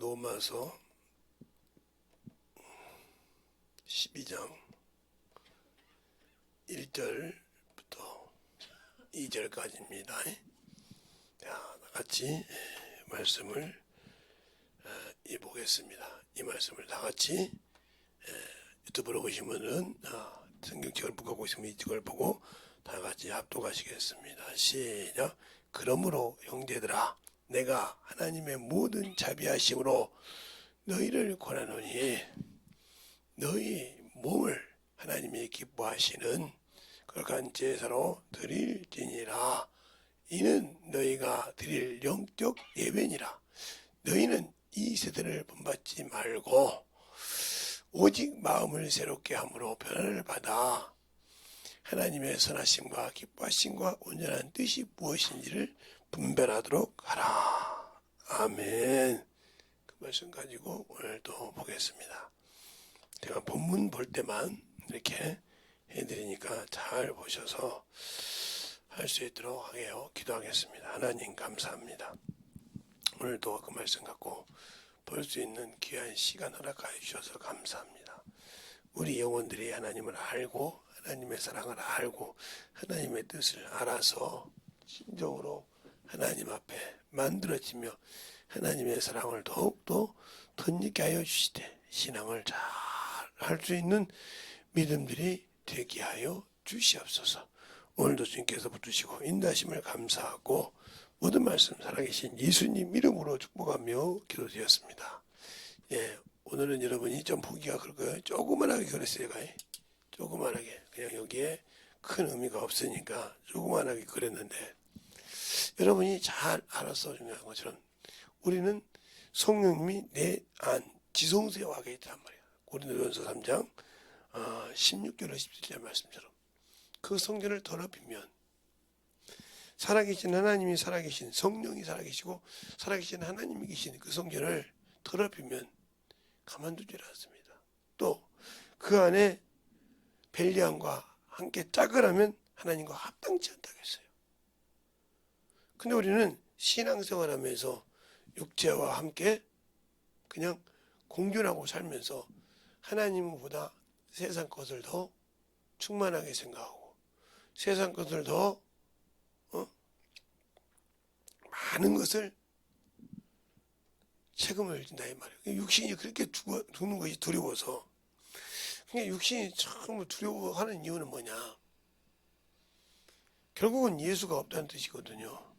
로마서 12장 1절부터 2절까지입니다. 자, 같이 말씀을 보겠습니다. 이 말씀을 다 같이 유튜브로 보신 분은 성경책을 보고 있으면 이쪽을 보고 다 같이 합독하시겠습니다. 시작. 그러므로 형제들아, 내가 하나님의 모든 자비하심으로 너희를 권하노니 너희 몸을 하나님이 기뻐하시는 거룩한 제사로 드릴지니라. 이는 너희가 드릴 영적 예배니라. 너희는 이 세대를 본받지 말고 오직 마음을 새롭게 함으로 변화를 받아 하나님의 선하심과 기뻐하심과 온전한 뜻이 무엇인지를 분별하도록 하라. 아멘. 그 말씀 가지고 오늘도 보겠습니다. 제가 본문 볼 때만 이렇게 해드리니까 잘 보셔서 할 수 있도록 하게요. 기도하겠습니다. 하나님 감사합니다. 오늘도 그 말씀 갖고 볼 수 있는 귀한 시간 허락하여 주셔서 감사합니다. 우리 영혼들이 하나님을 알고 하나님의 사랑을 알고 하나님의 뜻을 알아서 진정으로 하나님 앞에 만들어지며 하나님의 사랑을 더욱더 덧입게 하여 주시되 신앙을 잘 할 수 있는 믿음들이 되게 하여 주시옵소서. 오늘도 주님께서 붙드시고 인도하심을 감사하고 모든 말씀 살아계신 예수님 이름으로 축복하며 기도드렸습니다. 오늘은 여러분이 좀 보기가 그럴 거예요. 조그만하게 그랬어요. 조그만하게. 그냥 여기에 큰 의미가 없으니까 조그만하게 그랬는데 여러분이 잘 알아서 중요한 것처럼 우리는 성령님이 내 안 지성소에 와 계시단 말이에요. 고린도전서 3장 16절로 17절 말씀처럼 그 성전을 더럽히면 살아계신 하나님이 살아계신 성령이 살아계시고 살아계신 하나님이 계신 그 성전을 더럽히면 가만두지 않습니다. 또 그 안에 벨리함과 함께 짝을 하면 하나님과 합당치 않다고 했어요. 근데 우리는 신앙생활하면서 육체와 함께 그냥 공존하고 살면서 하나님보다 세상 것을 더 충만하게 생각하고 세상 것을 더 많은 것을 책임을 진다 이 말이에요. 육신이 그렇게 죽는 것이 두려워서. 그러니까 육신이 참 두려워하는 이유는 뭐냐? 결국은 예수가 없다는 뜻이거든요.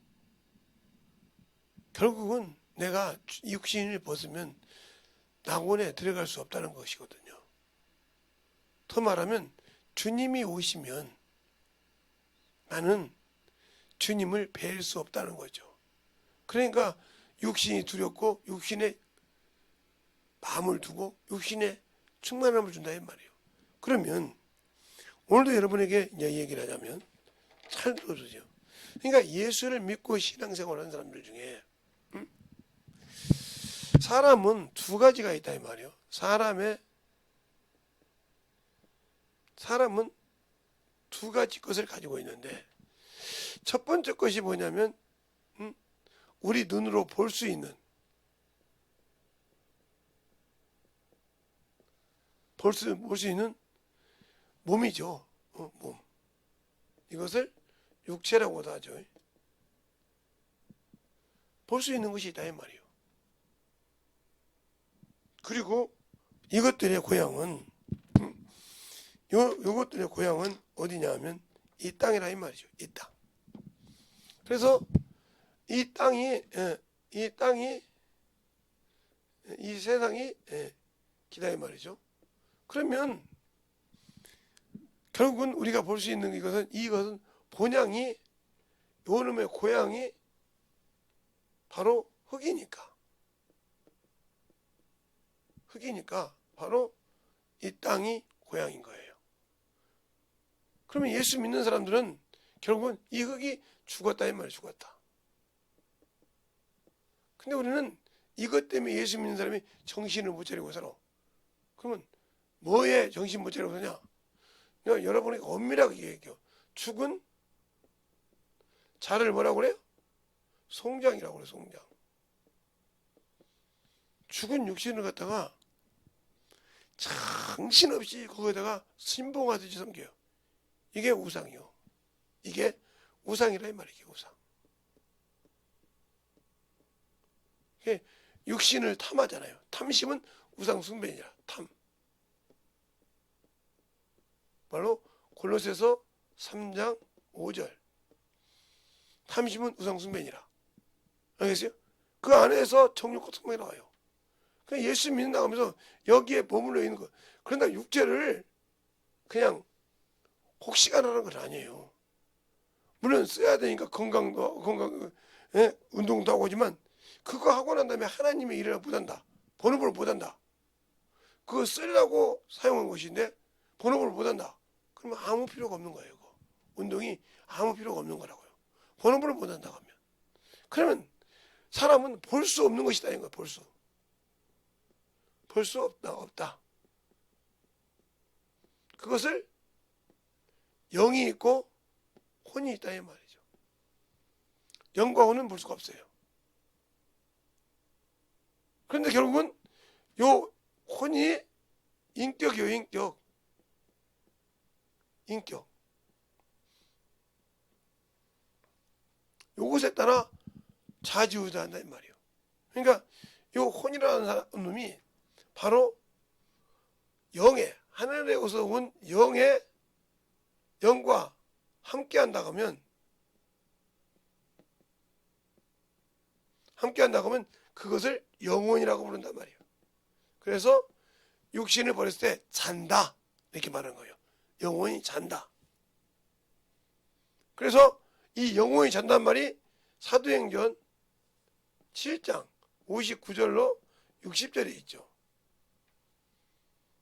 결국은 내가 육신을 벗으면 낙원에 들어갈 수 없다는 것이거든요. 더 말하면 주님이 오시면 나는 주님을 뵐 수 없다는 거죠. 그러니까 육신이 두렵고 육신에 마음을 두고 육신에 충만함을 준다 이 말이에요. 그러면 오늘도 여러분에게 얘기를 하자면 잘 들어주세요. 그러니까 예수를 믿고 신앙생활하는 사람들 중에 사람은 두 가지가 있다 이 말이에요. 사람은 두 가지 것을 가지고 있는데 첫 번째 것이 뭐냐면 우리 눈으로 볼 수 있는 볼 수 있는 몸이죠. 몸. 이것을 육체라고도 하죠. 볼 수 있는 것이 있다 이 말이에요. 그리고 이것들의 고향은 요것들의 고향은 어디냐 하면 이 땅이라 이 말이죠. 이 땅. 그래서 이 세상이 기다 이 말이죠. 그러면 결국은 우리가 볼 수 있는 이것은 본향이 요놈의 고향이 바로 흙이니까 바로 이 땅이 고향인 거예요. 그러면 예수 믿는 사람들은 결국은 이 흙이 죽었다 이 말이에요. 죽었다. 근데 우리는 이것 때문에 예수 믿는 사람이 정신을 못 차리고 살아. 그러면 뭐에 정신 못 차리고 사냐? 내가 여러분에게 엄밀하게 얘기해요. 죽은 자를 뭐라고 그래요? 송장이라고 그래요. 송장. 죽은 육신을 갖다가 정신없이 거기다가 신봉하듯이 섬겨요. 이게 우상이요. 이게 우상이라 이 말이에요. 우상. 이게 육신을 탐하잖아요. 탐심은 우상 숭배니라. 탐. 바로 골로새서 3장 5절. 탐심은 우상 숭배니라. 알겠어요? 그 안에서 정욕과 성욕이 나와요. 그냥 예수 믿는다고 하면서 여기에 머물러 있는 거. 그런다 육체를 그냥 혹시간 하는 건 아니에요. 물론 써야 되니까 건강 운동도 하고 하지만 그거 하고 난 다음에 하나님의 일을 못한다. 본업을 못한다. 그거 쓰려고 사용한 것인데 본업을 못한다. 그러면 아무 필요가 없는 거예요. 그거. 운동이 아무 필요가 없는 거라고요. 본업을 못한다고 하면. 그러면 사람은 볼 수 없는 것이다. 이런 거예요. 볼 수. 볼 수 없다. 그것을 영이 있고 혼이 있다 이 말이죠. 영과 혼은 볼 수가 없어요. 그런데 결국은 요 혼이 인격이요. 인격. 요것에 따라 좌지우지한다 이 말이에요. 그러니까 요 혼이라는 놈이 바로 영의 하늘에서 온 영의 영과 함께 한다고 하면 그것을 영혼이라고 부른단 말이에요. 그래서 육신을 버렸을 때 잔다 이렇게 말하는 거예요. 영혼이 잔다. 그래서 이 영혼이 잔다는 말이 사도행전 7장 59절로 60절에 있죠.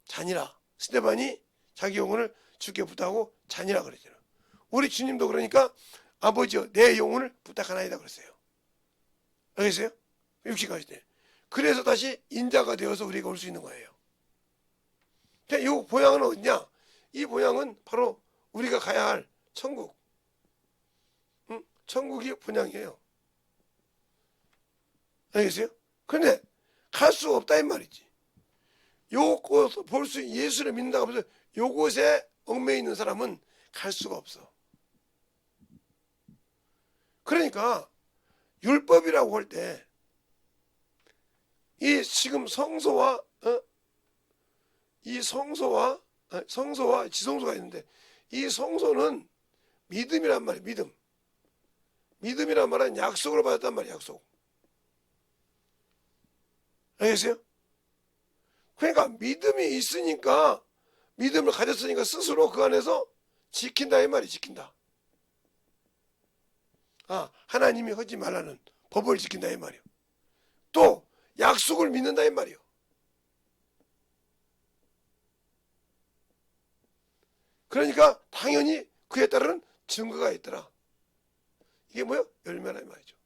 잔이라. 스데반이 자기 영혼을 주께 부탁하고 잔이라 그랬잖아요. 우리 주님도 그러니까 아버지여 내 영혼을 부탁하나이다 그랬어요. 알겠어요? 육신 가실 때. 그래서 다시 인자가 되어서 우리가 올 수 있는 거예요. 이 보양은 어디냐? 이 보양은 바로 우리가 가야 할 천국. 천국이 본향이에요. 알겠어요? 그런데 갈 수 없다 이 말이지. 요곳 볼 수 예수를 믿는다고 하면서 요곳에 얽매여 있는 사람은 갈 수가 없어. 그러니까 율법이라고 할 때 이 지금 성소와 지성소가 있는데 이 성소는 믿음이란 말이에요. 믿음이란 말은 약속을 받았단 말이에요. 약속. 알겠어요? 그러니까 믿음이 있으니까 믿음을 가졌으니까 스스로 그 안에서 지킨다 이 말이 지킨다. 하나님이 하지 말라는 법을 지킨다 이 말이에요. 또 약속을 믿는다 이 말이에요. 그러니까 당연히 그에 따른 증거가 있더라. 이게 뭐예요? 열매라 이 말이죠.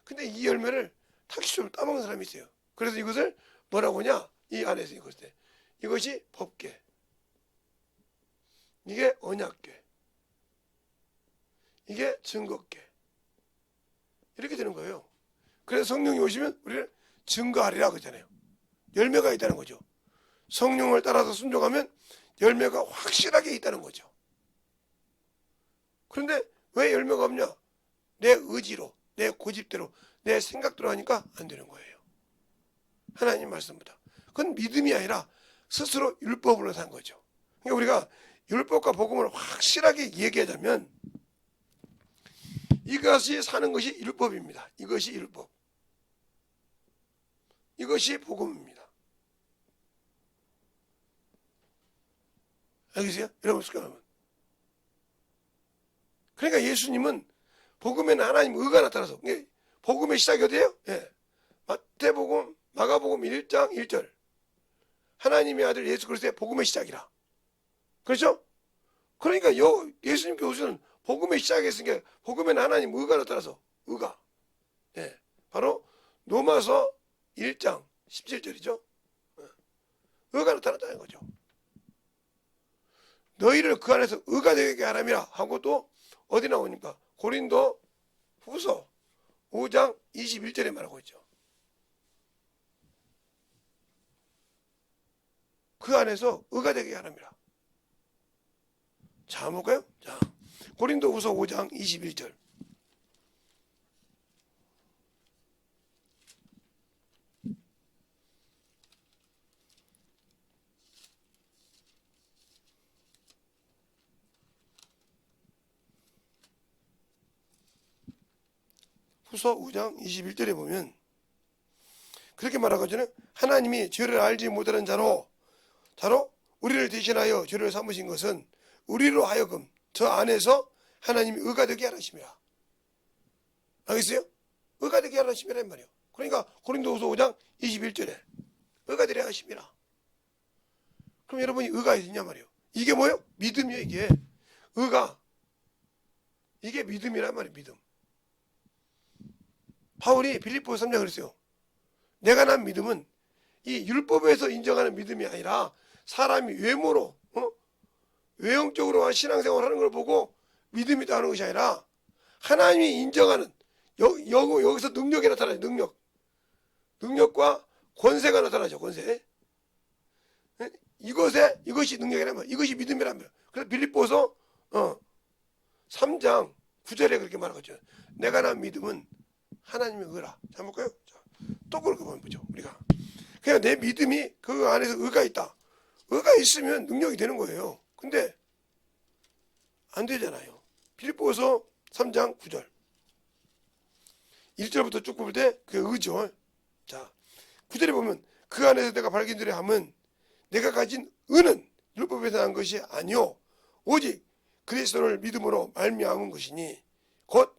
근데 이 열매를 탁시처럼 따먹는 사람이 있어요. 그래서 이것을 뭐라고 하냐? 이 안에서 이것을 이것이 법궤, 이게 언약궤, 이게 증거궤 이렇게 되는 거예요. 그래서 성령이 오시면 우리를 증거하리라 그러잖아요. 열매가 있다는 거죠. 성령을 따라서 순종하면 열매가 확실하게 있다는 거죠. 그런데 왜 열매가 없냐? 내 의지로, 내 고집대로, 내 생각대로 하니까 안 되는 거예요. 하나님 말씀보다. 그건 믿음이 아니라 스스로 율법으로 산 거죠. 그러니까 우리가 율법과 복음을 확실하게 얘기하자면 이것이 사는 것이 율법입니다. 이것이 율법. 이것이 복음입니다. 알겠어요? 여러분 여러분. 그러니까 예수님은 복음에는 하나님 의가 나타나서 복음의 시작이 어디예요? 마태복음, 마가복음 1장 1절 하나님의 아들 예수 그리스도의 복음의 시작이라. 그렇죠? 그러니까 예수님께 오시는 복음의 시작이었으니까 복음에는 하나님 의가 나타나서 의가 바로 로마서 1장 17절이죠. 의가 나타났다는 거죠. 너희를 그 안에서 의가 되게 하람이라 하고 또 어디 나오니까 고린도 후서 5장 21절에 말하고 있죠. 그 안에서 의가 되게 하랍니다. 자, 한번 볼까요? 자, 고린도후서 5장 21절. 후서 5장 21절에 보면 그렇게 말하거든요. 하나님이 죄를 알지 못하는 자로 우리를 대신하여 죄를 삼으신 것은 우리로 하여금 저 안에서 하나님이 의가 되게 하라심이라. 알겠어요? 의가 되게 하라심이라 이 말이에요. 그러니까 고린도후서 5장 21절에 의가 되게 하심이라. 그럼 여러분이 의가 있냐 말이에요. 이게 뭐예요? 믿음이에요. 이게 의가, 이게 믿음이란 말이에요. 믿음. 바울이 빌립보서 3장 그랬어요. 내가 난 믿음은 이 율법에서 인정하는 믿음이 아니라 사람이 외모로 외형적으로 신앙생활을 하는 걸 보고 믿음이다 하는 것이 아니라 하나님이 인정하는 여기서 능력이 나타나죠. 능력과 권세가 나타나죠. 권세. 이것이 능력이란 말이에요. 이것이 믿음이란 말이에요. 그래서 빌립보서 3장 9절에 그렇게 말하거든요. 내가 난 믿음은 하나님의 의라. 자, 볼까요? 자, 또 그렇게 보죠. 우리가 그냥 내 믿음이 그 안에서 의가 있다. 의가 있으면 능력이 되는 거예요. 근데 안 되잖아요. 빌립보서 3장 9절 1절부터 쭉 볼 때 그 의죠. 자, 9절에 보면 그 안에서 내가 발견되려 함은 내가 가진 의는 율법에서 난 것이 아니요 오직 그리스도를 믿음으로 말미암은 것이니 곧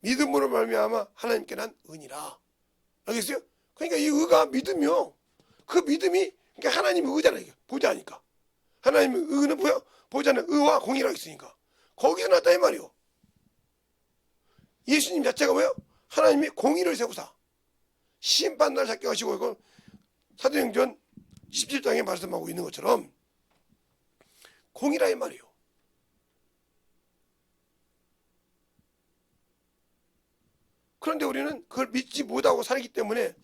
믿음으로 말미암아 하나님께 난 은이라. 알겠어요? 그러니까 이 의가 믿음이요. 그 믿음이 그러니까 하나님의 의잖아요. 이게 보좌니까. 하나님의 의는 뭐야? 보좌는 의와 공의라고 있으니까. 거기서 났다 이 말이요. 예수님 자체가 뭐예요? 하나님이 공의를 세우사 심판날 작정하시고 이거 사도행전 17장에 말씀하고 있는 것처럼 공의라 이 말이요. 그런데 우리는 그걸 믿지 못하고 살기 때문에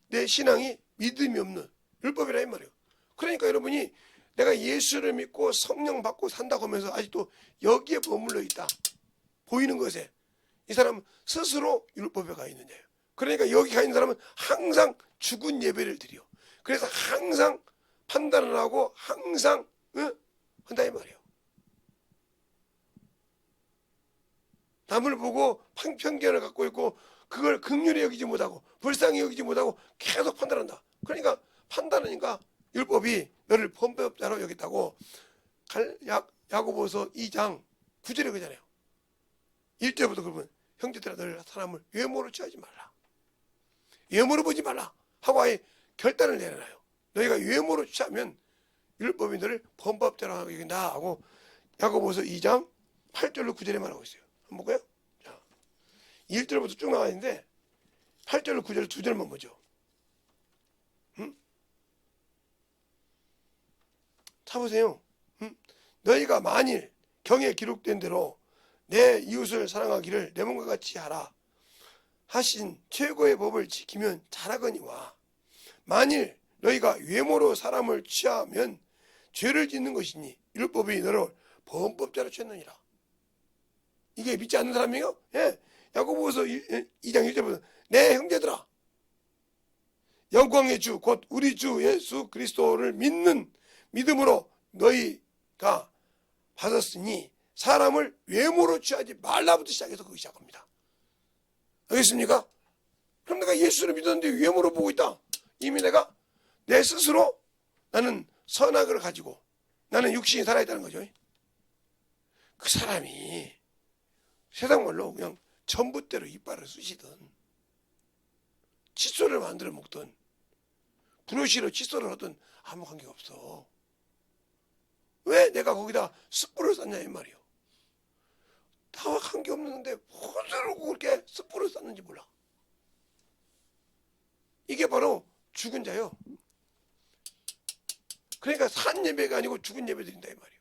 내 신앙이 믿음이 없는 율법이라 이 말이에요. 그러니까 여러분이 내가 예수를 믿고 성령 받고 산다고 하면서 아직도 여기에 머물러 있다. 보이는 것에 이 사람은 스스로 율법에 가 있는 자예요. 그러니까 여기 가 있는 사람은 항상 죽은 예배를 드려. 그래서 항상 판단을 하고 항상 한다 이 말이에요. 남을 보고 편견을 갖고 있고 그걸 긍휼히 여기지 못하고 불쌍히 여기지 못하고 계속 판단한다. 그러니까 판단하니까 율법이 너를 범법자로 여겼다고 야고보서 2장 9절에 그러잖아요. 1절부터 그러면 형제들아 너를 사람을 외모로 취하지 말라. 외모로 보지 말라 하고 아예 결단을 내려놔요. 너희가 외모로 취하면 율법이 너를 범법자로 여긴다 하고 야고보서 2장 8절로 9절에 말하고 있어요. 한번 볼까요? 자, 1절부터 쭉 나와 있는데 8절로 9절 두 절만 보죠. 찾보세요. 너희가 만일 경에 기록된 대로 내 이웃을 사랑하기를 내 몸과 같이 하라 하신 최고의 법을 지키면 잘하거니와 만일 너희가 외모로 사람을 취하면 죄를 짓는 것이니 율법이 너를 범법자로 취했느니라. 이게 믿지 않는 사람이에요? 예. 야고보서 2장 1절부터 내 형제들아 영광의 주 곧 우리 주 예수 그리스도를 믿는 믿음으로 너희가 받았으니 사람을 외모로 취하지 말라부터 시작해서 거기 시작합니다. 알겠습니까? 그럼 내가 예수를 믿었는데 외모로 보고 있다. 이미 내가 내 스스로 나는 선악을 가지고 나는 육신이 살아있다는 거죠. 그 사람이 세상 말로 그냥 전봇대로 이빨을 쑤시든 칫솔을 만들어 먹든 브러쉬로 칫솔을 하든 아무 관계가 없어. 왜 내가 거기다 숯불을 쐈냐 이 말이요. 나와 관계없는데 무엇으로 그렇게 숯불을 쐈는지 몰라. 이게 바로 죽은 자요. 그러니까 산 예배가 아니고 죽은 예배 드린다 이 말이요.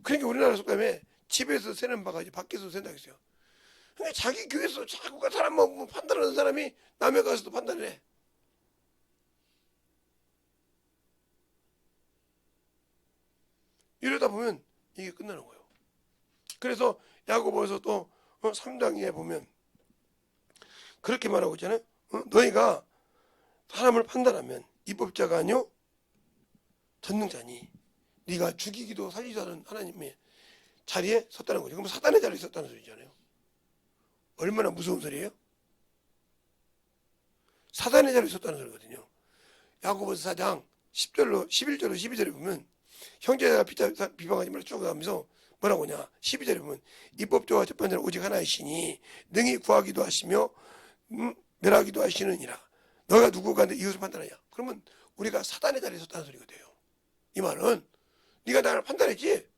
그러니까 우리나라 속담에 집에서 새는 바가지 밖에서 샌다 했어요. 그러니까 자기 교회에서 자꾸가 사람만 판단하는 사람이 남의 가서도 판단을 해. 이러다 보면 이게 끝나는 거예요. 그래서 야고보에서 또 3장에 보면 그렇게 말하고 있잖아요. 너희가 사람을 판단하면 입법자가 아니요 전능자니 네가 죽이기도 살리기도 하는 하나님의 자리에 섰다는 거죠. 그럼 사단의 자리에 섰다는 소리잖아요. 얼마나 무서운 소리예요? 사단의 자리에 섰다는 소리거든요. 야고보서 4장 10절로 11절로 12절에 보면 형제가 비방하지 말라 쭉 하면서 뭐라고 하냐. 12절에 보면 입법자와 재판자는 오직 하나이시니 능히 구하기도 하시며 멸하기도 하시느니라. 너가 누구가 내 이웃을 판단하냐. 그러면 우리가 사단의 자리에 섰다는 소리가 돼요. 이 말은 네가 나를 판단했지.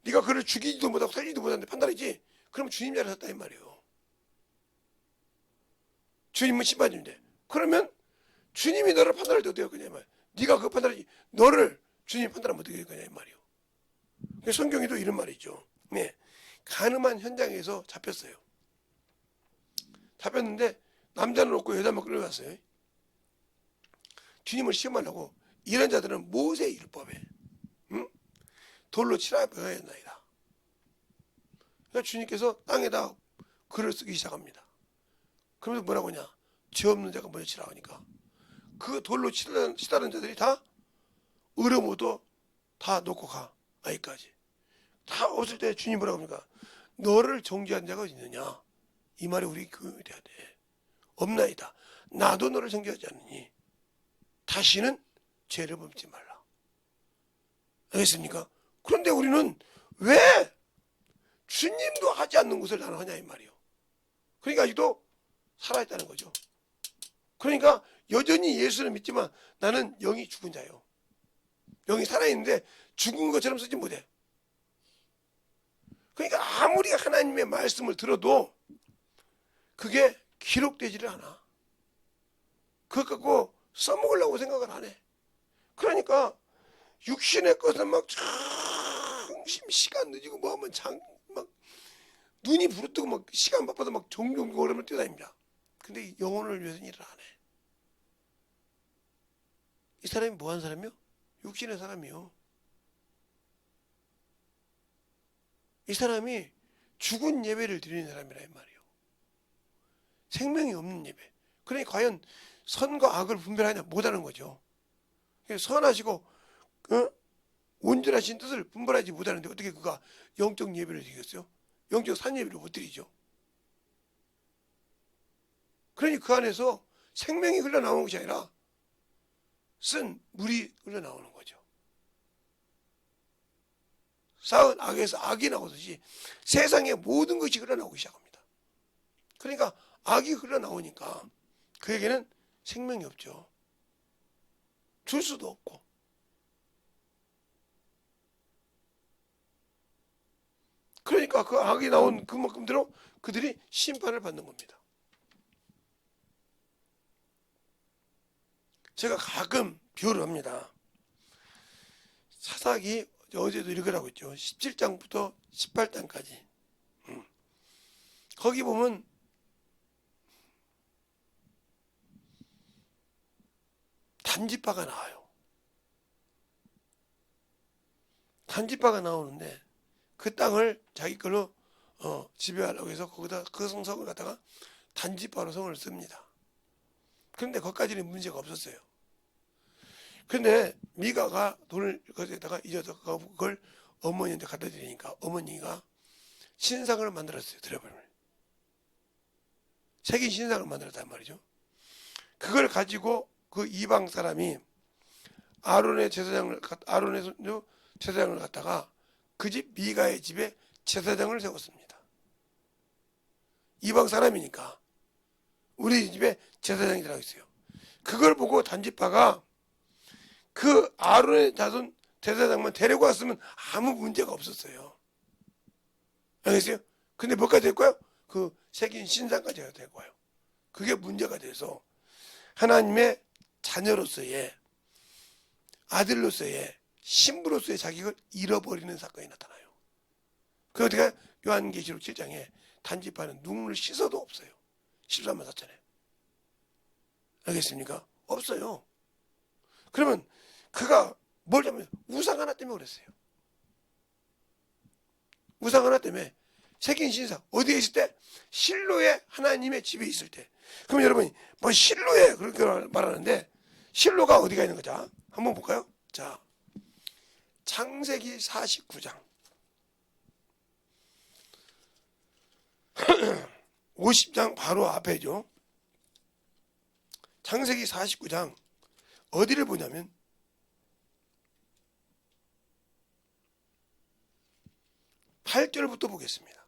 네가 그를 죽이지도 못하고 살리지도 못하는데 판단했지. 그럼 주님 자리에 섰다 이 말이에요. 주님은 심판주인데 그러면 주님이 너를 판단할 때 어떻게 할 거냐 이 말. 네가 그 판단하지. 너를 주님이 판단하면 어떻게 할 거냐 이 말이에요. 성경에도 이런 말이 있죠. 네, 가늠한 현장에서 잡혔어요. 잡혔는데 남자는 없고 여자만 끌려갔어요. 주님을 시험하려고 이런 자들은 모세의 율법에 돌로 치라 명하였나이다. 그러니까 주님께서 땅에다 글을 쓰기 시작합니다. 그러면서 뭐라고 하냐. 죄 없는 자가 먼저 치라 하니까 그 돌로 치다는 자들이 다 의로모도 다 놓고 가. 아이까지 다 없을 때 주님 뭐라고 합니까? 너를 정죄한 자가 있느냐. 이 말이 우리 교육이 돼야 돼. 없나이다. 나도 너를 정죄하지 않느니 다시는 죄를 범치 말라. 알겠습니까? 그런데 우리는 왜 주님도 하지 않는 것을 나는 하냐 이 말이요. 그러니까 아직도 살아있다는 거죠. 그러니까 여전히 예수를 믿지만 나는 영이 죽은 자요. 영이 살아있는데 죽은 것처럼 쓰지 못해. 그러니까 아무리 하나님의 말씀을 들어도 그게 기록되지를 않아. 그것 갖고 써먹으려고 생각을 안 해. 그러니까 육신의 것은 막 시간 늦고 뭐 하면 막 눈이 부릅뜨고 막 시간 바빠서 막 종종 걸으면 뛰어다닙니다. 근데 영혼을 위해서는 일을 안 해. 이 사람이 뭐 하는 사람이요? 육신의 사람이요. 이 사람이 죽은 예배를 드리는 사람이라 이 말이에요. 생명이 없는 예배. 그러니 과연 선과 악을 분별하냐 못하는 거죠. 선하시고 온전하신 뜻을 분별하지 못하는데 어떻게 그가 영적 예배를 드리겠어요? 영적 산 예배를 못 드리죠. 그러니 그 안에서 생명이 흘러나오는 것이 아니라 쓴 물이 흘러나오는 거죠. 쌓은 악에서 악이 나오듯이 세상의 모든 것이 흘러나오기 시작합니다. 그러니까 악이 흘러나오니까 그에게는 생명이 없죠. 줄 수도 없고. 그러니까 그 악이 나온 그만큼대로 그들이 심판을 받는 겁니다. 제가 가끔 비유를 합니다. 사사기 어제도 읽으라고 했죠. 17장부터 18장까지. 거기 보면 단지파가 나와요. 단지파가 나오는데 그 땅을 자기 걸로 지배하려고 해서 거기다 그 성을 갖다가 단지파로 성을 씁니다. 그런데 거기까지는 문제가 없었어요. 근데 미가가 돈을 거기에다가 잊어서 그걸 어머니한테 갖다 드리니까 어머니가 신상을 만들었어요. 드려버리면 색인 신상을 만들었단 말이죠. 그걸 가지고 그 이방 사람이 아론의 제사장을 갖다가 그 집 미가의 집에 제사장을 세웠습니다. 이방 사람이니까 우리 집에 제사장이 들어가 있어요. 그걸 보고 단지파가 그 아론의 자손 제사장만 데리고 왔으면 아무 문제가 없었어요. 알겠어요? 근데 뭐까지 될까요? 그 새긴 신상까지 될 거예요. 그게 문제가 돼서 하나님의 자녀로서의 아들로서의 신부로서의 자격을 잃어버리는 사건이 나타나요. 그 어떻게 요한계시록 7장에 단지파는 눈을 씻어도 없어요. 13만 4천에. 알겠습니까? 없어요. 그러면 그가 뭘 하면 우상 하나 때문에 그랬어요. 우상 하나 때문에 새긴 신상 어디에 있을 때? 실로에 하나님의 집에 있을 때. 그러면 여러분이 뭐 실로에 그렇게 말하는데 실로가 어디가 있는 거죠? 한번 볼까요? 자, 창세기 49장 50장 바로 앞에죠. 창세기 49장 어디를 보냐면 8절부터 보겠습니다.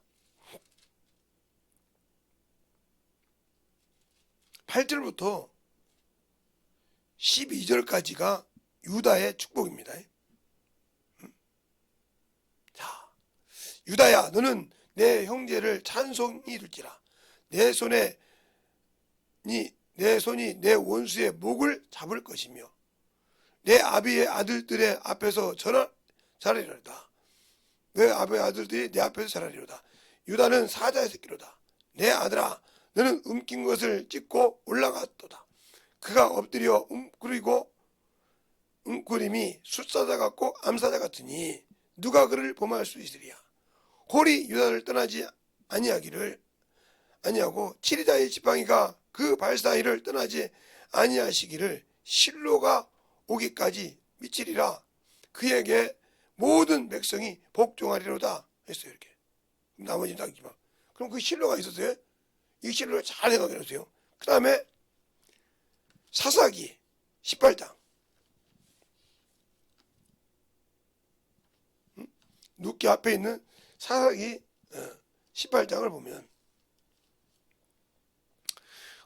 8절부터 12절까지가 유다의 축복입니다. 자, 유다야, 너는 내 형제를 찬송히 이룰지라. 내 손이 내 원수의 목을 잡을 것이며 내 아비의 아들들의 앞에서 자라리로다. 내 아비의 아들들이 내 앞에서 자라리로다. 유다는 사자의 새끼로다. 내 아들아, 너는 움킨 것을 찢고 올라갔도다. 그가 엎드려 웅크림이 숫사자 같고 암사자 같으니 누가 그를 범할 수 있으리야. 홀이 유다를 떠나지 아니하고 치리자의 지팡이가 그 발 사이를 떠나지 아니하시기를 실로가 오기까지 미치리라. 그에게 모든 백성이 복종하리로다 했어요. 이렇게. 나머지는 다 있지만. 그럼 그 실로가 있었어요. 이 실로를 잘 생각해 놓으세요. 그 다음에 사사기 18장 눕기 앞에 있는 사사기 18장을 보면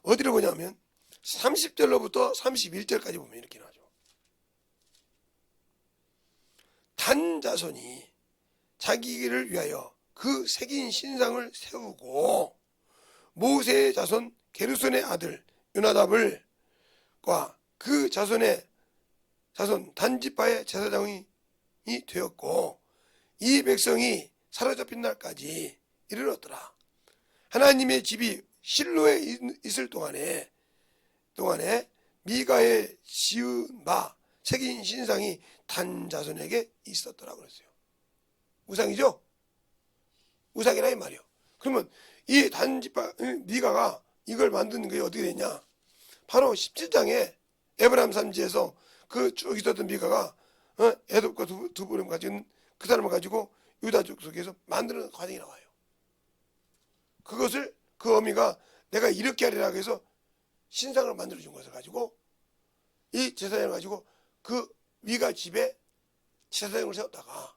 어디를 보냐면 30절로부터 31절까지 보면 이렇게 나오죠. 단 자손이 자기를 위하여 그 새긴 신상을 세우고 모세의 자손 게르손의 아들 요나답을 그 자손 단지파의 제사장이 되었고 이 백성이 사로잡힌 날까지 이르렀더라. 하나님의 집이 실로에 있을 동안에 미가의 지은 바 새긴 신상이 단 자손에게 있었더라 그랬어요. 우상이죠? 우상이라 이 말이요. 그러면 이 단지파 미가가 이걸 만드는 게 어떻게 되냐? 바로 17장에 에브라임 산지에서 그 쭉 있었던 미가가 에돔과 두부를 가진 그 사람을 가지고 유다족 속에서 만드는 과정이 나와요. 그것을 그 어미가 내가 이렇게 하리라 해서 신상을 만들어 준 것을 가지고 이 제사장을 가지고 그 미가 집에 제사장을 세웠다가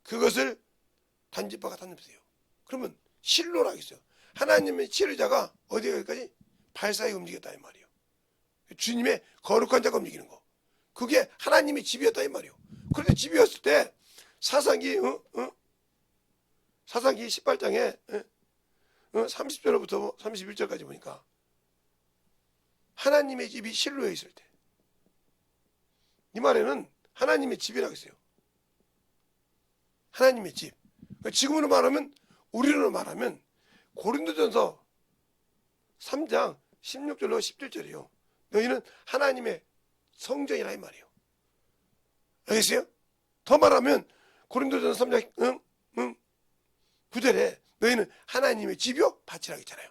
그것을 단지파가 탄압했어요. 그러면 실로라 했어요. 하나님의 치료자가 어디까지? 발 사이에 움직였다 이 말이에요. 주님의 거룩한 자가 움직이는 거. 그게 하나님의 집이었다 이 말이에요. 그런데 집이었을 때 사사기 18장에 30절부터 31절까지 보니까 하나님의 집이 실로에 있을 때 이 말에는 하나님의 집이라고 했어요. 하나님의 집. 지금으로 말하면 우리로 말하면 고린도전서 3장 16절로 17절이요. 너희는 하나님의 성전이라 이 말이에요. 알겠어요? 더 말하면 고린도전서 3장 9절에 너희는 하나님의 집이요 밭이라고 했잖아요.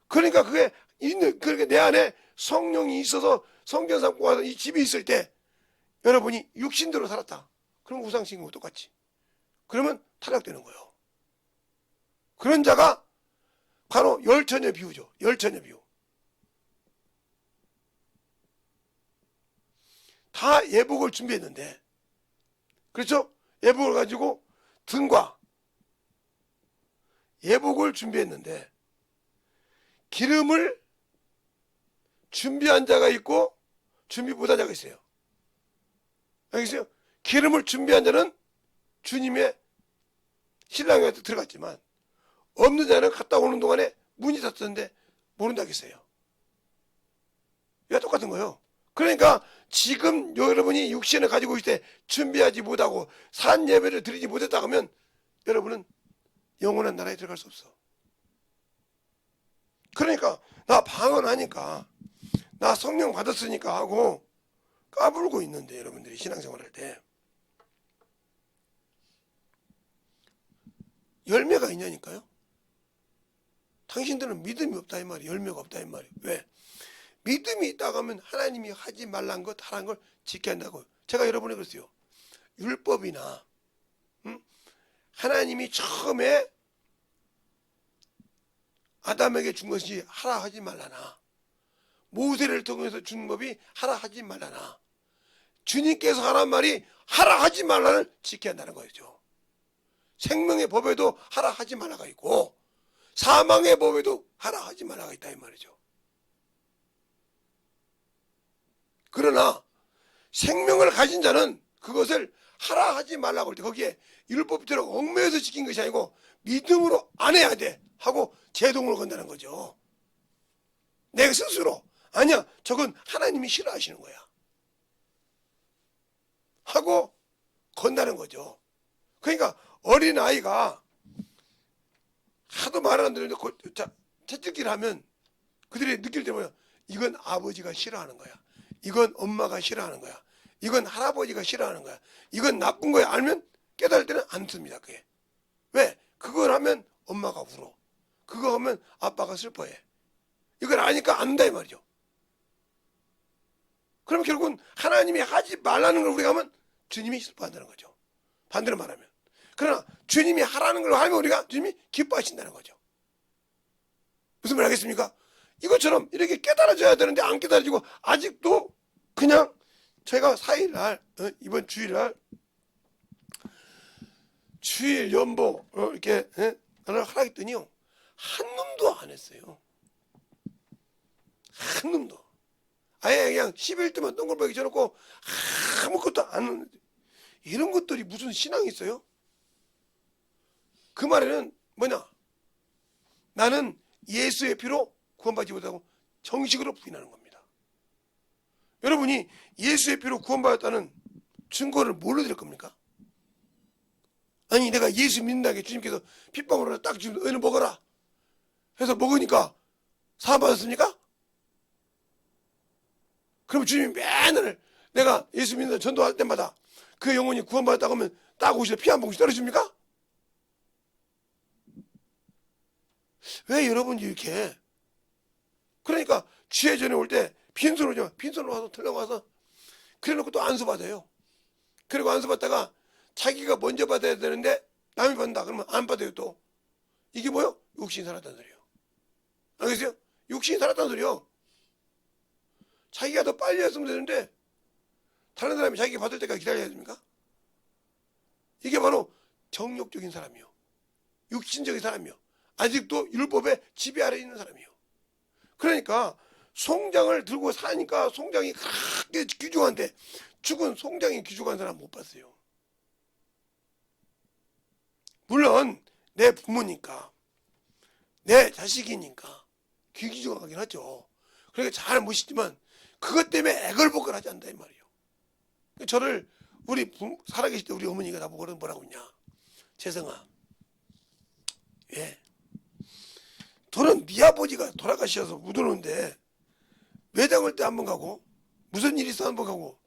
그러니까 그러니까 내 안에 성령이 있어서 성전 삼고 와서 이 집이 있을 때 여러분이 육신대로 살았다. 그럼 우상신고 똑같지. 그러면 타락되는 거예요. 그런 자가 바로 열처녀 비유죠. 열처녀 비유. 다 예복을 준비했는데, 그렇죠? 예복을 가지고 등과 예복을 준비했는데 기름을 준비한 자가 있고 준비 못한 자가 있어요. 알겠어요? 기름을 준비한 자는 주님의 신랑한테 들어갔지만 없는 자는 갔다 오는 동안에 문이 닫혔는데 모른다 했어요. 이거 똑같은 거예요. 그러니까 지금 여러분이 육신을 가지고 있을 때 준비하지 못하고 산 예배를 드리지 못했다 하면 여러분은 영원한 나라에 들어갈 수 없어. 그러니까 나 방언하니까 나 성령 받았으니까 하고 까불고 있는데 여러분들이 신앙생활 할 때 열매가 있냐니까요. 당신들은 믿음이 없다 이 말이에요. 열매가 없다 이 말이에요. 왜? 믿음이 있다고 하면 하나님이 하지 말란 것 하라는 걸 지켜야 한다고요. 제가 여러분에게 그랬어요. 율법이나 하나님이 처음에 아담에게 준 것이 하라 하지 말라나, 모세를 통해서 준 법이 하라 하지 말라나, 주님께서 하라는 말이 하라 하지 말라를 지켜야 한다는 거죠. 생명의 법에도 하라 하지 말라가 있고 사망의 법에도 하라 하지 말라가 있다 이 말이죠. 그러나 생명을 가진 자는 그것을 하라 하지 말라고 할 때 거기에 율법대로 얽매여서 지킨 것이 아니고 믿음으로 안 해야 돼 하고 제동을 건다는 거죠. 내 스스로 아니야 저건 하나님이 싫어하시는 거야 하고 건다는 거죠. 그러니까 어린아이가 하도 말 안 들으는데 채찍질 하면 그들이 느낄 때 뭐야, 이건 아버지가 싫어하는 거야, 이건 엄마가 싫어하는 거야, 이건 할아버지가 싫어하는 거야, 이건 나쁜 거야 알면 깨달을 때는 안 씁니다. 그게 왜? 그걸 하면 엄마가 울어, 그거 하면 아빠가 슬퍼해, 이걸 아니까 안다 이 말이죠. 그럼 결국은 하나님이 하지 말라는 걸 우리가 하면 주님이 슬퍼한다는 거죠. 반대로 말하면. 그러나 주님이 하라는 걸 하면 우리가 주님이 기뻐하신다는 거죠. 무슨 말 하겠습니까? 이것처럼 이렇게 깨달아져야 되는데 안 깨달아지고 아직도 그냥 제가 4일날 이번 주일날 주일 연보 이렇게 하나 하라했더니요 한 놈도 안 했어요. 한 놈도. 아예 그냥 11도만 동글보게 쳐놓고 아무것도 안 하는, 이런 것들이 무슨 신앙이 있어요? 그 말에는 뭐냐, 나는 예수의 피로 구원받지 못하고 정식으로 부인하는 겁니다. 여러분이 예수의 피로 구원받았다는 증거를 뭘로 드릴 겁니까? 아니 내가 예수 믿는다게 주님께서 핏방울을 딱 주면 너희는 먹어라 해서 먹으니까 사함받았습니까? 그럼 주님이 맨날 내가 예수 믿는다 전도할 때마다 그 영혼이 구원받았다고 하면 딱 오시다 피 한 봉지 떨어집니까? 왜 여러분이 이렇게, 그러니까 주회전에 올 때 빈손으로 와서 들러가서 그래놓고 또 안수받아요. 그리고 안수받다가 자기가 먼저 받아야 되는데 남이 받는다 그러면 안 받아요. 또 이게 뭐요? 육신이 살았다는 소리예요. 알겠어요? 육신이 살았다는 소리요. 자기가 더 빨리 했으면 되는데 다른 사람이 자기가 받을 때까지 기다려야 됩니까? 이게 바로 정욕적인 사람이요, 육신적인 사람이요, 아직도 율법의 지배 아래에 있는 사람이요. 그러니까 송장을 들고 사니까 송장이 그렇게 귀중한데 죽은 송장이 귀중한 사람 못 봤어요. 물론 내 부모니까 내 자식이니까 귀중하긴 하죠. 그러니까 잘 모시지만 그것 때문에 애걸복걸 하지 않는다 이 말이에요. 저를 우리 살아계실 때 우리 어머니가 나보고 뭐라고 했냐, 재성아, 예, 너는 네 아버지가 돌아가셔서 묻어놓은데 매장을 때 한 번 가고 무슨 일이 있어 한 번 가고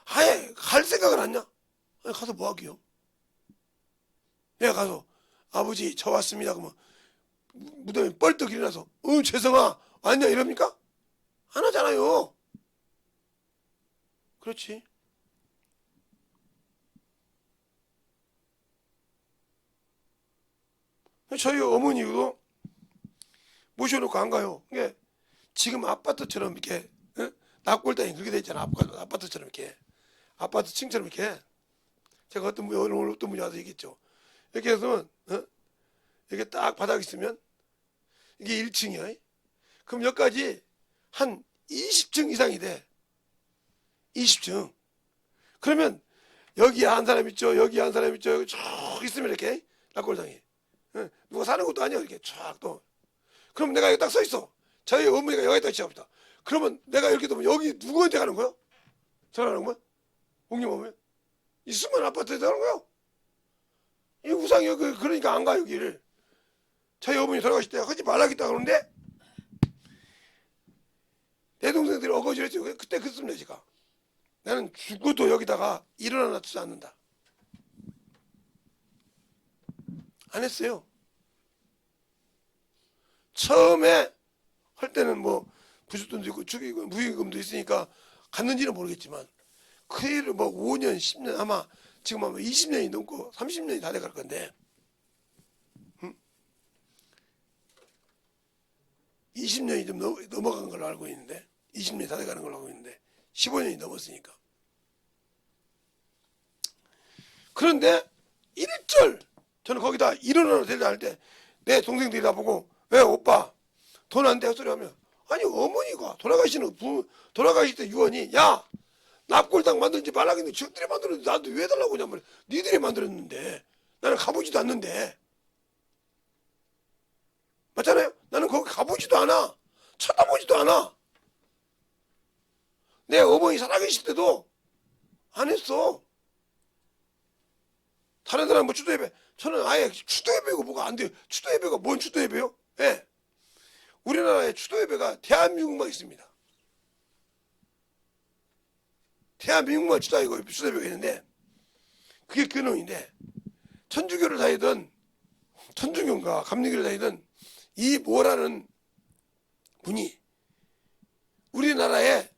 아예 갈 생각을 안 냐? 아니, 가서 뭐 하게요? 내가 가서 아버지 저 왔습니다 그러면 무덤에 뻘떡 일어나서 재성아 왔냐 이럽니까? 안 하잖아요. 그렇지. 저희 어머니도 모셔놓고 안 가요. 이게 지금 아파트처럼 이렇게 납골당이 그렇게 돼 있잖아. 아파트처럼 이렇게 아파트 층처럼 이렇게. 제가 오늘 어떤 분이 와서 얘기했죠. 이렇게 해서 이렇게 딱 바닥 있으면 이게 1층이야. 그럼 여기까지 한 20층 이상이 돼. 20층. 그러면 여기 한 사람 있죠, 여기 한 사람 있죠, 여기 쭉 있으면 이렇게 납골당이. 누가 사는 것도 아니야 이렇게 쫙 또. 그럼 내가 여기 딱 서 있어. 저희 어머니가 여기다 지어봅시다. 그러면 내가 이렇게 되면 여기 누구한테 가는 거야? 전화하는 거야? 옥님 오면 이 수많은 아파트에 가는 거야? 이 우상이 여기 그러니까 안 가 여기를. 저희 어머니 돌아가실 때 하지 말라겠다 그러는데 내 동생들이 어거지를 했죠. 그때 그랬습니다. 제가 나는 죽어도 여기다가 일어나지 않는다. 안 했어요. 처음에 할 때는 뭐 부잣돈도 있고 축의금, 무기금도 있으니까 갔는지는 모르겠지만 그 일을 뭐 5년, 10년 아마 지금 아마 20년이 넘고 30년이 다 돼갈 건데 20년이 좀 넘어간 걸로 알고 있는데 20년이 다 돼가는 걸로 알고 있는데 15년이 넘었으니까. 그런데 일절 저는 거기다 일원으로 데려다 때 내 동생들이 나보고 왜 오빠 돈 안 돼? 헛소리 하면 아니 어머니가 돌아가실 때 유언이 야 납골당 만들지 말라겠는데 지들이 만들었는데 나한테 왜 달라고 하냐 말이야. 니들이 만들었는데 나는 가보지도 않는데 맞잖아요. 나는 거기 가보지도 않아. 쳐다보지도 않아. 내 어머니 살아계실 때도 안 했어. 다른 사람 뭐 추도예배, 저는 아예 추도예배가 뭐가 안 돼요. 추도예배가 뭔 추도예배요? 예. 우리나라에 추도예배가 대한민국만 있습니다. 대한민국만 추도예배가 있는데 그게 근원인데 천주교를 다니던 천주교인가 감리교를 다니던 이 뭐라는 분이 우리나라에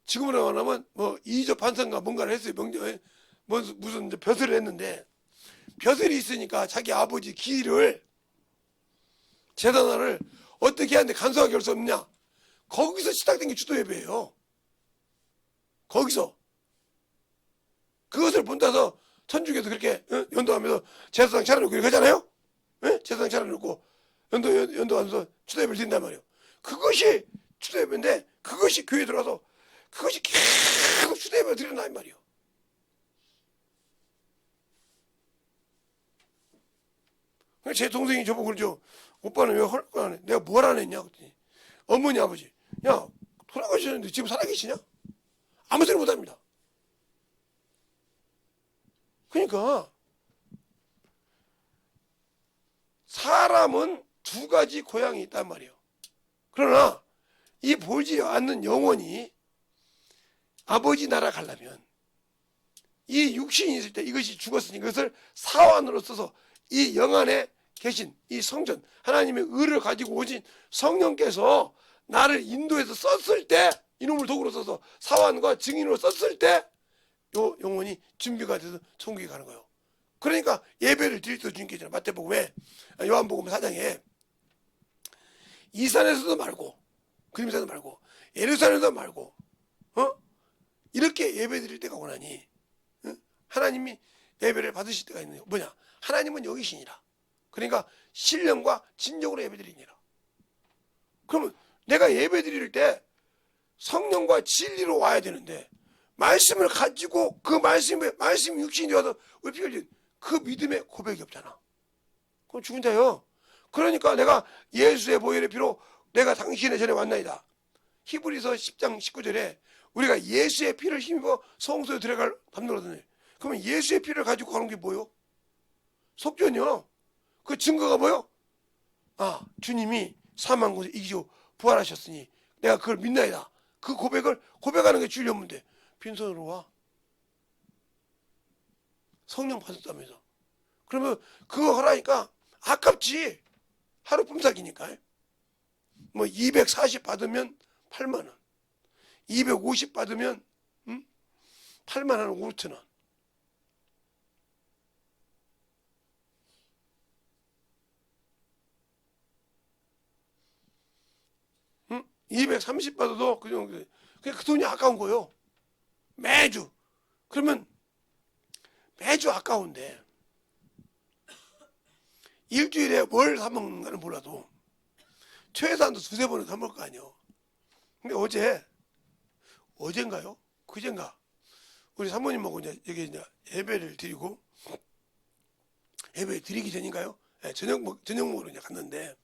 지금으로 말하면 뭐 이적 판서인가 뭔가를 했어요. 명절 무슨 이제 벼슬을 했는데 벼슬이 있으니까 자기 아버지 기를 재단화를 어떻게 하는데 간소하게 할 수 없냐. 거기서 시작된 게 추도예배예요. 거기서 그것을 본따서 천주교도 그렇게 연도하면서 제사상 차려놓고 이렇게 하잖아요. 제사상 차려놓고 연도하면서 추도예배를 드린단 말이에요. 그것이 추도예배인데 그것이 교회에 들어가서 그것이 계속 추도예배를 드린단 말이에요. 제 동생이 저보고 그러죠. 오빠는 왜 헐걸 안 해? 내가 뭘 안 했냐? 그랬더니 어머니 아버지 야 돌아가셨는데 지금 살아계시냐? 아무 소리 못합니다. 그러니까 사람은 두 가지 고향이 있단 말이에요. 그러나 이 보지 않는 영혼이 아버지 나라 가려면 이 육신이 있을 때 이것이 죽었으니 그것을 사환으로 써서 이 영안에 계신 이 성전 하나님의 의를 가지고 오신 성령께서 나를 인도해서 썼을 때 이놈을 도구로 써서 사환과 증인으로 썼을 때 요 영혼이 준비가 돼서 천국에 가는 거예요. 그러니까 예배를 드릴 때 주님께서 마태복음 요한복음 4장에 이 산에서도 말고 그림산도 말고 예루살렘도 말고 이렇게 예배 드릴 때가 오나니 하나님이 예배를 받으실 때가 있는 뭐냐? 하나님은 여기시니라. 그러니까 신령과 진정으로 예배 드리니라. 그러면 내가 예배 드릴 때 성령과 진리로 와야 되는데 말씀을 가지고 그 말씀이 육신이 되어서 우리 흘린 그 믿음의 고백이 없잖아. 그건 죽은 자요. 그러니까 내가 예수의 보혈의 피로 내가 당신의 전에 왔나이다. 히브리서 10장 19절에 우리가 예수의 피를 힘입어 성소에 들어갈 담론하더니 그러면 예수의 피를 가지고 가는 게 뭐요? 속전이요. 그 증거가 뭐요? 아 주님이 사망 곳에 이기시고 부활하셨으니 내가 그걸 믿나이다. 그 고백을 고백하는 게 주일 업무인데 빈손으로 와. 성령 받았다면서. 그러면 그거 하라니까 아깝지. 하루 품삯이니까. 뭐 240 받으면 8만 원. 250 받으면 8만 원 5천 원. 230 받아도 그냥 그 돈이 아까운 거예요. 매주. 그러면 매주 아까운데 일주일에 뭘 사먹는가는 몰라도 최소한도 두세 번은 사먹을 거 아니에요. 근데 어젠가요? 그젠가 우리 사모님하고 이제 여기 이제 예배를 드리고 예배 드리기 전인가요? 네, 저녁 먹으러 이제 갔는데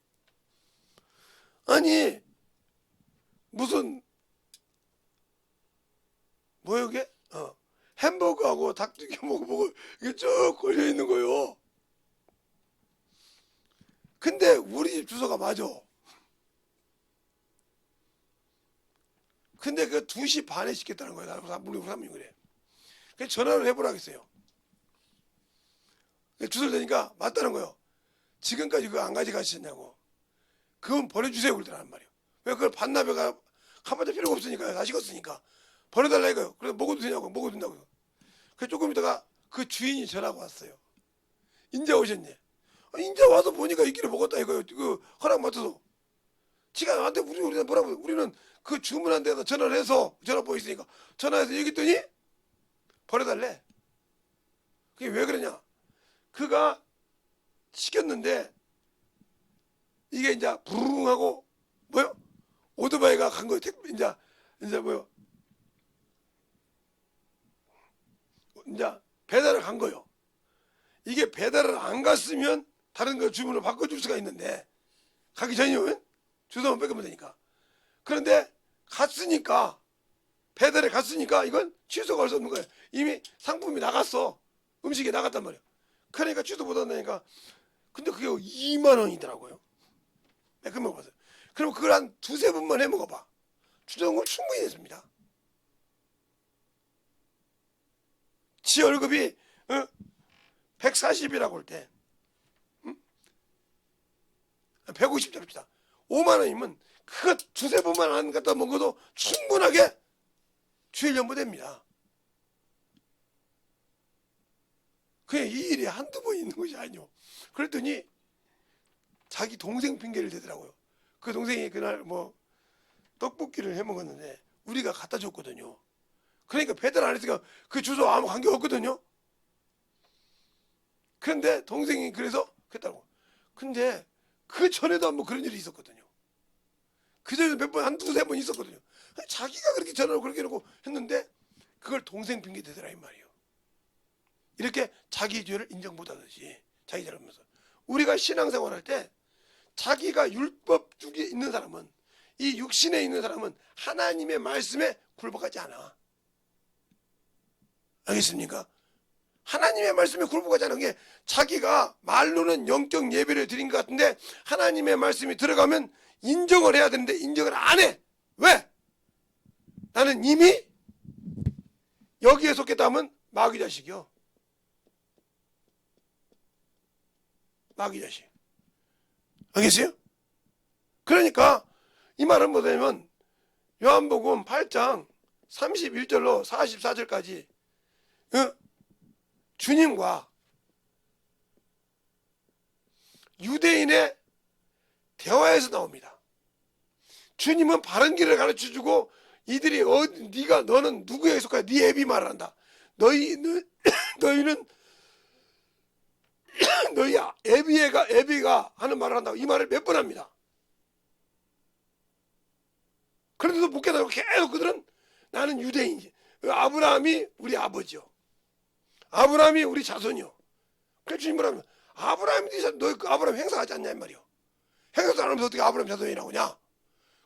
아니 무슨 뭐예요 이게? 햄버거하고 닭튀김 먹고 이게 쭉 걸려 있는 거예요. 근데 우리 집 주소가 맞아. 근데 그 2시 반에 시켰다는 거야. 우리 사모님 그래. 그래서 전화를 해보라 했어요. 주소를 대니까 맞다는 거예요. 지금까지 그거 안 가져가셨냐고. 그건 버려주세요 그러더란 말이에요. 왜 그걸 반납해가 가봐도 필요가 없으니까요. 다 식었으니까 버려달라 이거요. 그래서 먹어도 되냐고. 먹어도 된다고요. 그 조금 있다가 그 주인이 전화가 왔어요. 인제 오셨네. 인제 와서 보니까 이 길에 먹었다 이거요. 그 허락 맡아서. 지가 나한테 우리는 뭐라고 우리는 그 주문한 데다 전화를 해서 전화번호 있으니까 전화해서 얘기했더니 버려달래. 그게 왜 그러냐? 그가 시켰는데 이게 이제 부르릉 하고 뭐요? 오토바이가 간 거예요. 이제 뭐요? 이제 배달을 간 거예요. 이게 배달을 안 갔으면 다른 거 주문을 바꿔줄 수가 있는데 가기 전이면 주소만 뺏으면 되니까. 그런데 갔으니까 배달에 갔으니까 이건 취소가 할 수 없는 거예요. 이미 상품이 나갔어. 음식이 나갔단 말이에요. 그러니까 취소 못 한다니까. 근데 그게 2만 원이더라고요. 네, 그 먹어봤어요. 그럼 그걸 한 두세 번만 해 먹어봐. 주정을 충분히 했습니다. 지 월급이 140이라고 할 때 150 잡읍시다. 5만 원이면 그거 두세 번만 안 갖다 먹어도 충분하게 주일 연보됩니다. 그냥 이 일이 한두 번 있는 것이 아니오. 그랬더니 자기 동생 핑계를 대더라고요. 그 동생이 그날 뭐 떡볶이를 해 먹었는데 우리가 갖다 줬거든요. 그러니까 배달 안 했으니까 그 주소 아무 관계 없거든요. 그런데 동생이 그래서 그랬다고. 근데 그 전에도 한번 그런 일이 있었거든요. 그 전에 몇 번, 한 두세 번 있었거든요. 자기가 그렇게 전화를 그렇게 해놓고 했는데 그걸 동생 핑계 대더라 이 말이에요. 이렇게 자기 죄를 인정 못하듯이 자기 잘하면서 우리가 신앙생활 할 때 자기가 율법 중에 있는 사람은 이 육신에 있는 사람은 하나님의 말씀에 굴복하지 않아. 알겠습니까? 하나님의 말씀에 굴복하지 않은 게 자기가 말로는 영적 예배를 드린 것 같은데 하나님의 말씀이 들어가면 인정을 해야 되는데 인정을 안 해. 왜? 나는 이미 여기에 속했다 하면 마귀 자식이요. 마귀 자식. 알겠어요? 그러니까 이 말은 뭐냐면 요한복음 8장 31절로 44절까지 주님과 유대인의 대화에서 나옵니다. 주님은 바른 길을 가르쳐주고 이들이 네가 너는 누구에게 속하여 네 애비 말을 한다. 너희는 너희 애비가 하는 말을 한다고 이 말을 몇 번 합니다. 그런데도 못 깨달고 계속 그들은 나는 유대인이지. 아브라함이 우리 아버지요. 아브라함이 우리 자손이요. 그래서 주님 뭐라면 아브라함이 너 아브라함 행사하지 않냐 이 말이요. 행사도 안 하면서 어떻게 아브라함 자손이라고 하냐.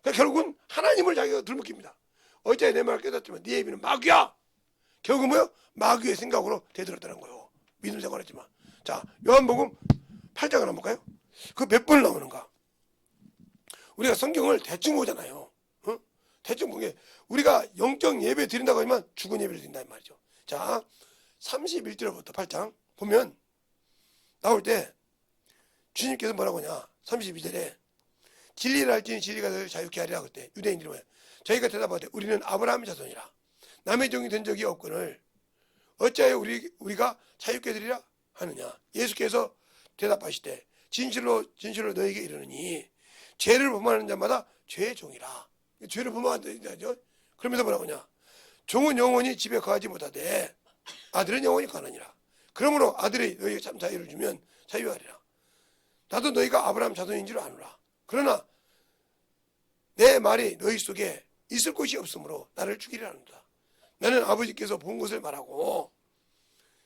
그러니까 결국은 하나님을 자기가 들먹깁니다. 어째 내 말을 깨닫지만 네 애비는 마귀야. 결국은 뭐요? 마귀의 생각으로 되돌았다는 거예요. 믿음 생활했지만. 자, 요한복음 8장을 한번 볼까요? 그 몇 번 나오는가? 우리가 성경을 대충 보잖아요. 대충 보게 우리가 영적 예배 드린다고 하지만 죽은 예배를 드린다 이 말이죠. 자, 31절부터 8장 보면 나올 때 주님께서 뭐라고 하냐? 32절에 진리를 알지니 진리가 너를 자유케 하리라 그때 유대인들이 뭐야? 저희가 대답하되 우리는 아브라함의 자손이라 남의 종이 된 적이 없거늘 어찌하여 우리가 자유케 되리라 하느냐? 예수께서 대답하시되 진실로 너에게 이르노니 죄를 범하는 자마다 죄의 종이라. 죄를 범하는 자죠. 그러면서 뭐라고 하냐? 종은 영원히 집에 거하지 못하되 아들은 영원히 거하느니라. 그러므로 아들이 너희에게 참 자유를 주면 자유하리라. 나도 너희가 아브라함 자손인 줄 아노라. 그러나 내 말이 너희 속에 있을 곳이 없으므로 나를 죽이려 하는다. 나는 아버지께서 본 것을 말하고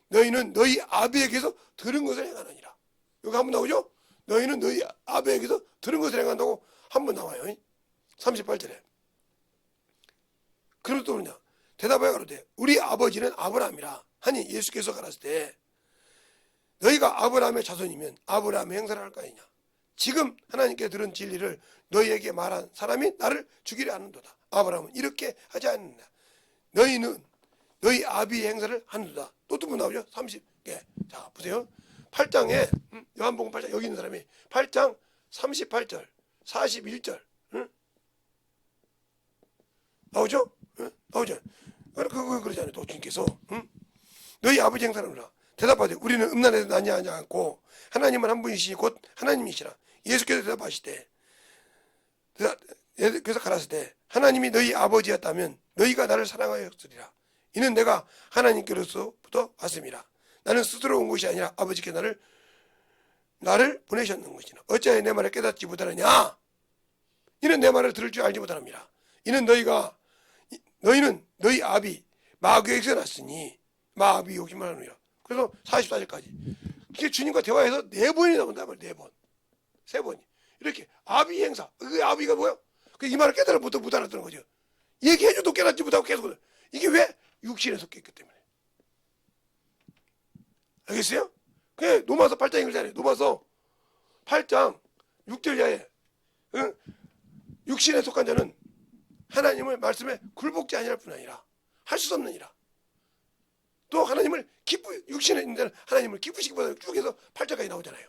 너희는 너희 아비에게서 들은 것을 행하느니라. 여기 한번 나오죠? 너희는 너희 아비에게서 들은 것을 행한다고 한번 나와요. 38절에. 그러면 또 그러냐? 대답하여 가로되 우리 아버지는 아브라함이라 하니 예수께서 가라사대 때 너희가 아브라함의 자손이면 아브라함의 행사를 할 거 아니냐. 지금 하나님께 들은 진리를 너희에게 말한 사람이 나를 죽이려 하는도다. 아브라함은 이렇게 하지 않는다. 너희는 너희 아비의 행사를 하는도다. 또 두 번 나오죠? 30개. 자 보세요. 8장에 요한복음 8장 여기 있는 사람이 8장 38절 41절 나오죠? 나오죠? 그러잖아요. 또 주님께서 너희 아버지 행사하느라 대답하되 우리는 음란에서 나지 않고 하나님은 한 분이시니 곧 하나님이시라. 예수께서 대답하시되 그래서 가라사대 하나님이 너희 아버지였다면 너희가 나를 사랑하였으리라. 이는 내가 하나님께로서부터 왔음이라. 나는 스스로 온 것이 아니라 아버지께 나를 보내셨는 것이나 어찌하여 내 말을 깨닫지 못하느냐. 이는 내 말을 들을 줄 알지 못하느니라. 이는 너희는 너희 아비 마귀에게서 났으니 마귀 욕심을 하느니라. 그래서 44절까지 이게 주님과 대화해서 4번이 나온단 말이에요. 4번 3번이 이렇게 아비 행사. 그 아비가 뭐야? 이 말을 깨달아 못 알아듣는 거죠. 얘기해줘도 깨닫지 못하고 계속. 이게 왜? 육신에 속해 있기 때문에. 알겠어요? 그 로마서 8장 읽잖아요. 로마서 8장 6절 이하에 육신에 속한 자는 하나님을 말씀에 굴복지 아니할 뿐 아니라 할 수 없느니라. 또 하나님을 육신에 있는 자는 하나님을 기쁘시기 바라는 쭉 해서 8절까지 나오잖아요.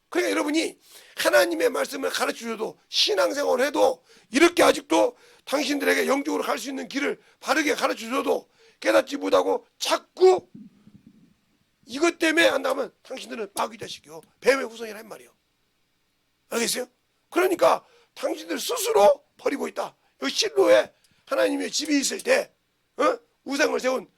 그러니까 여러분이 하나님의 말씀을 가르쳐줘도 신앙생활을 해도 이렇게 아직도 당신들에게 영적으로 갈 수 있는 길을 바르게 가르쳐줘도 깨닫지 못하고 자꾸 이것 때문에 한다면 당신들은 마귀 자식이요 뱀의 후손이라 한 말이에요. 알겠어요? 그러니까 당신들 스스로 버리고 있다. 여기 실로에 하나님의 집이 있을 때 우상을 세운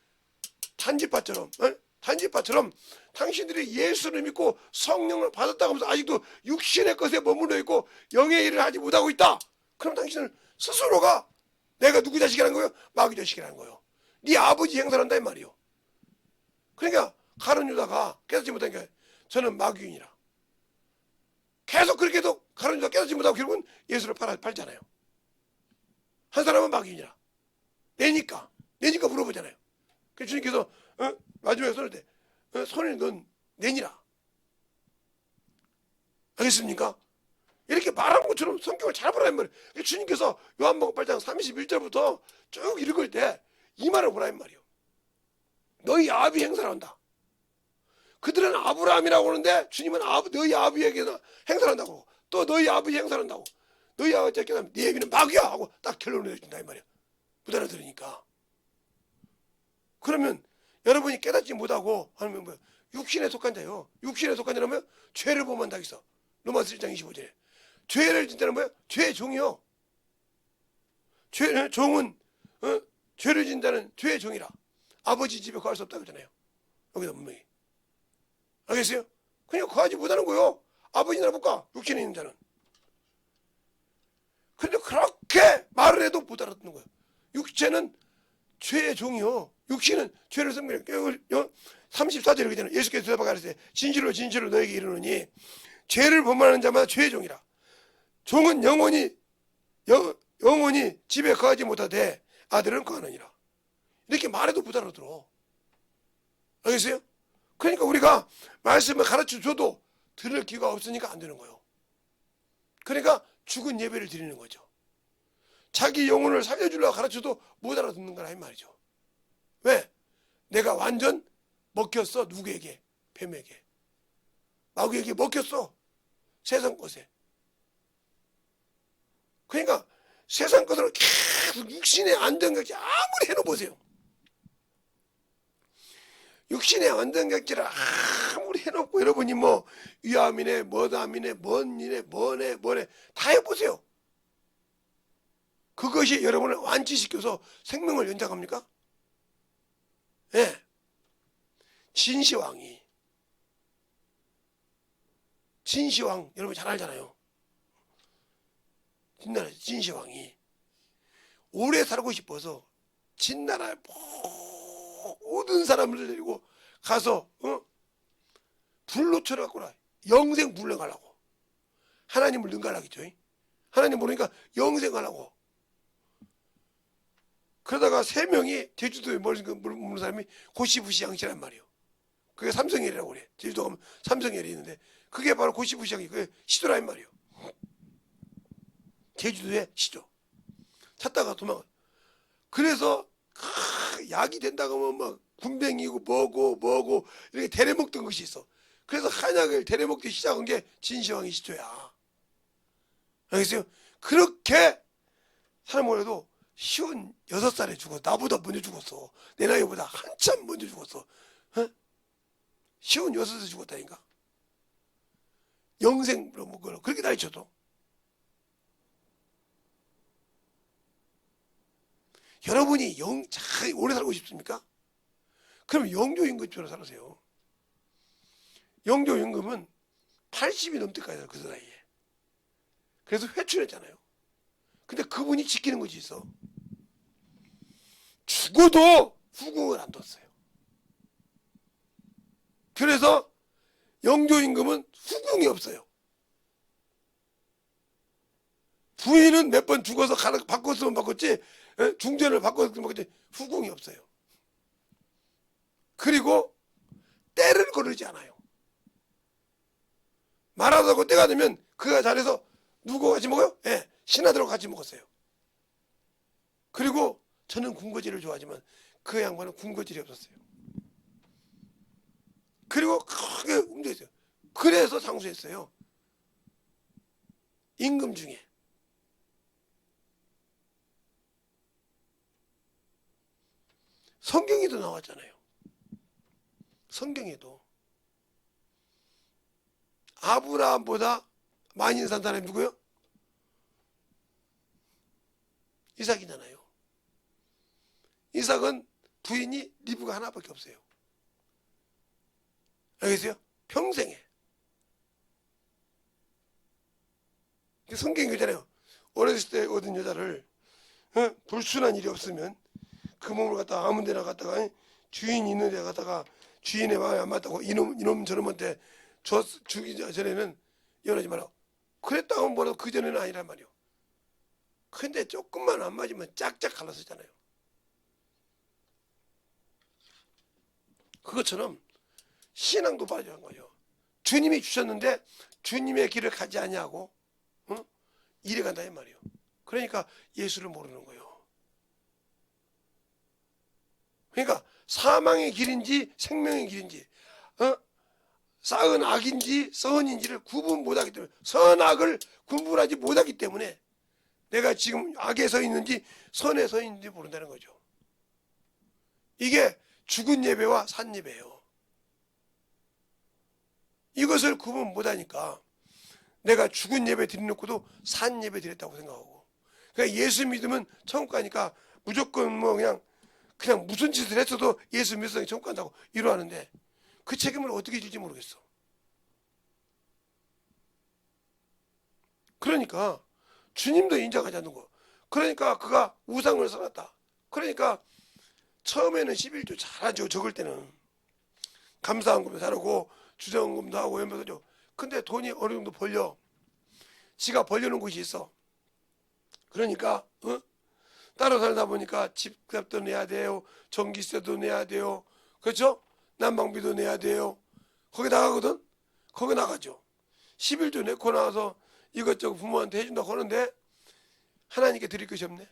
단지파처럼 당신들이 예수를 믿고 성령을 받았다고 하면서 아직도 육신의 것에 머물러 있고 영의 일을 하지 못하고 있다. 그럼 당신은 스스로가 내가 누구 자식이라는 거예요? 마귀 자식이라는 거예요. 네 아버지 행사를 한다 이 말이에요. 그러니까 가룟 유다가 깨닫지 못하니까 저는 마귀인이라. 계속 그렇게 해도 가룟 유다가 깨닫지 못하고 결국은 예수를 팔잖아요. 한 사람은 마귀인이라. 내니까 물어보잖아요. 그래서 주님께서 마지막에 손을 대 손을 넌 내니라. 알겠습니까? 이렇게 말하는 것처럼 성경을 잘 보라는 말이에요. 주님께서 요한복음 8장 31절부터 쭉 읽을 때 이 말을 보라는 말이에요. 너희 아비 행사를 한다. 그들은 아브라함이라고 하는데 주님은 너희 아비에게 행사를 한다고. 또 너희 아버지 행사를 한다고. 너희 아버지에게 하면 네 애비는 마귀야 하고 딱 결론을 내준다 이 말이에요. 못 알아들으니까. 그러면 여러분이 깨닫지 못하고 하면 뭐야? 육신에 속한 자요. 육신에 속한 자라면 죄를 범한다 있어. 로마서 1장 25절에. 죄를 진짜는 뭐야? 죄의 종이요. 종은 죄를 진다는 죄의 종이라. 아버지 집에 거할 수 없다고 그러잖아요. 여기다 분명히. 알겠어요? 그냥 거하지 못하는 거요. 아버지 나라 못 가. 육신에 있는 자는. 근데 그렇게 말을 해도 못 알아듣는 거예요. 육체는 죄의 종이요. 육신은 죄를 섬기는 34절에 이렇게 되는 예수께서 대답하여 가르치되 진실로 너에게 이르노니 죄를 범하는 자마다 죄의 종이라. 종은 영원히 집에 거하지 못하되 아들은 거하느니라. 이렇게 말해도 못 알아들어. 알겠어요? 그러니까 우리가 말씀을 가르쳐줘도 들을 기가 없으니까 안 되는 거예요. 그러니까 죽은 예배를 드리는 거죠. 자기 영혼을 살려주려고 가르쳐도 못 알아듣는 거라 이 말이죠. 왜? 내가 완전 먹혔어. 누구에게? 뱀에게. 마귀에게 먹혔어. 세상 것에. 그러니까 세상 것으로 계속 육신의 안전각지 아무리 해놓으세요. 육신의 안전각지를 아무리 해놓고 여러분이 뭐 위암이네 뭐담이네 뭔이네 뭐네 다 해보세요. 그것이 여러분을 완치시켜서 생명을 연장합니까? 네. 진시황 여러분 잘 알잖아요. 진나라 진시황이 오래 살고 싶어서 진나라의 모든 사람을 데리고 가서 불로 쳐갖고라 영생 불능하려고 하나님을 능가하겠죠. 하나님 모르니까 영생하려고. 그러다가 3명이 제주도에 머무는 사람이 고시부시양시란 말이에요. 그게 삼성열이라고 그래. 제주도 가면 삼성열이 있는데 그게 바로 고시부시양시 그게 시조란 말이에요. 제주도의 시조. 찾다가 도망가. 그래서 약이 된다고 하면 막 군뱅이고 뭐고 이렇게 대려먹던 것이 있어. 그래서 한약을 대려먹기 시작한 게 진시황이 시조야. 알겠어요? 그렇게 사람을 해도 56살에 죽었어. 나보다 먼저 죽었어. 내 나이보다 한참 먼저 죽었어. 어? 56살에 죽었다니까. 영생으로 뭐 그렇게 나이 쳐도. 여러분이 잘 오래 살고 싶습니까? 그럼 영조임금처럼 살으세요. 영조임금은 80이 넘을 때까지 살아, 그 나이에. 그래서 회춘했잖아요. 근데 그분이 지키는 것이 있어. 죽어도 후궁을 안 뒀어요. 그래서 영조임금은 후궁이 없어요. 부인은 몇 번 죽어서 바꿨으면 바꿨지, 중전을 바꿨으면 바꿨지, 후궁이 없어요. 그리고 때를 거르지 않아요. 말하다고 때가 되면 그가 잘해서 누구 같이 먹어요? 예, 신하들하고 같이 먹었어요. 그리고 저는 군것질을 좋아하지만 그 양반은 군것질이 없었어요. 그리고 크게 움직였어요. 그래서 장수했어요. 임금 중에. 성경에도 나왔잖아요. 성경에도 아브라함보다 많이 산 사람이 누구요? 이삭이잖아요. 이삭은 부인이 리브가 하나밖에 없어요. 알겠어요? 평생에. 성경이 그러잖아요. 어렸을 때 얻은 여자를 불순한 일이 없으면 그 몸을 갖다가 아무 데나 갖다가 주인이 있는 데 갖다가 주인의 마음에 안 맞다고 이놈 저놈한테 주기 전에는 이혼하지 마라. 그랬다고 뭐라도 그 전에는 아니란 말이요. 근데 조금만 안 맞으면 짝짝 갈라서잖아요. 그것처럼 신앙도 빠져간 거예요. 주님이 주셨는데 주님의 길을 가지 아니하고 이래 간다 이 말이에요. 그러니까 예수를 모르는 거예요. 그러니까 사망의 길인지 생명의 길인지 쌓은 악인지 선인지를 구분 못하기 때문에 선악을 구분하지 못하기 때문에 내가 지금 악에 서 있는지 선에 서 있는지 모른다는 거죠. 이게 죽은 예배와 산 예배예요. 이것을 구분 못하니까 내가 죽은 예배 드려놓고도 산 예배 드렸다고 생각하고, 그러니까 예수 믿으면 천국 가니까 무조건 뭐 그냥 무슨 짓을 했어도 예수 믿어서 천국 간다고 이러하는데 그 책임을 어떻게 질지 모르겠어. 그러니까 주님도 인정하지 않는 거. 그러니까 그가 우상을 써놨다. 그러니까 처음에는 11조 잘하죠. 적을 때는 감사한금도 잘하고 주정금도 하고 연배도 줘. 근데 돈이 어느 정도 벌려. 지가 벌려놓은 곳이 있어. 그러니까 따로 살다 보니까 집값도 내야 돼요. 전기세도 내야 돼요. 그렇죠? 난방비도 내야 돼요. 거기 나가거든? 거기 나가죠. 11조 내고 나와서 이것저것 부모한테 해준다고 하는데 하나님께 드릴 것이 없네.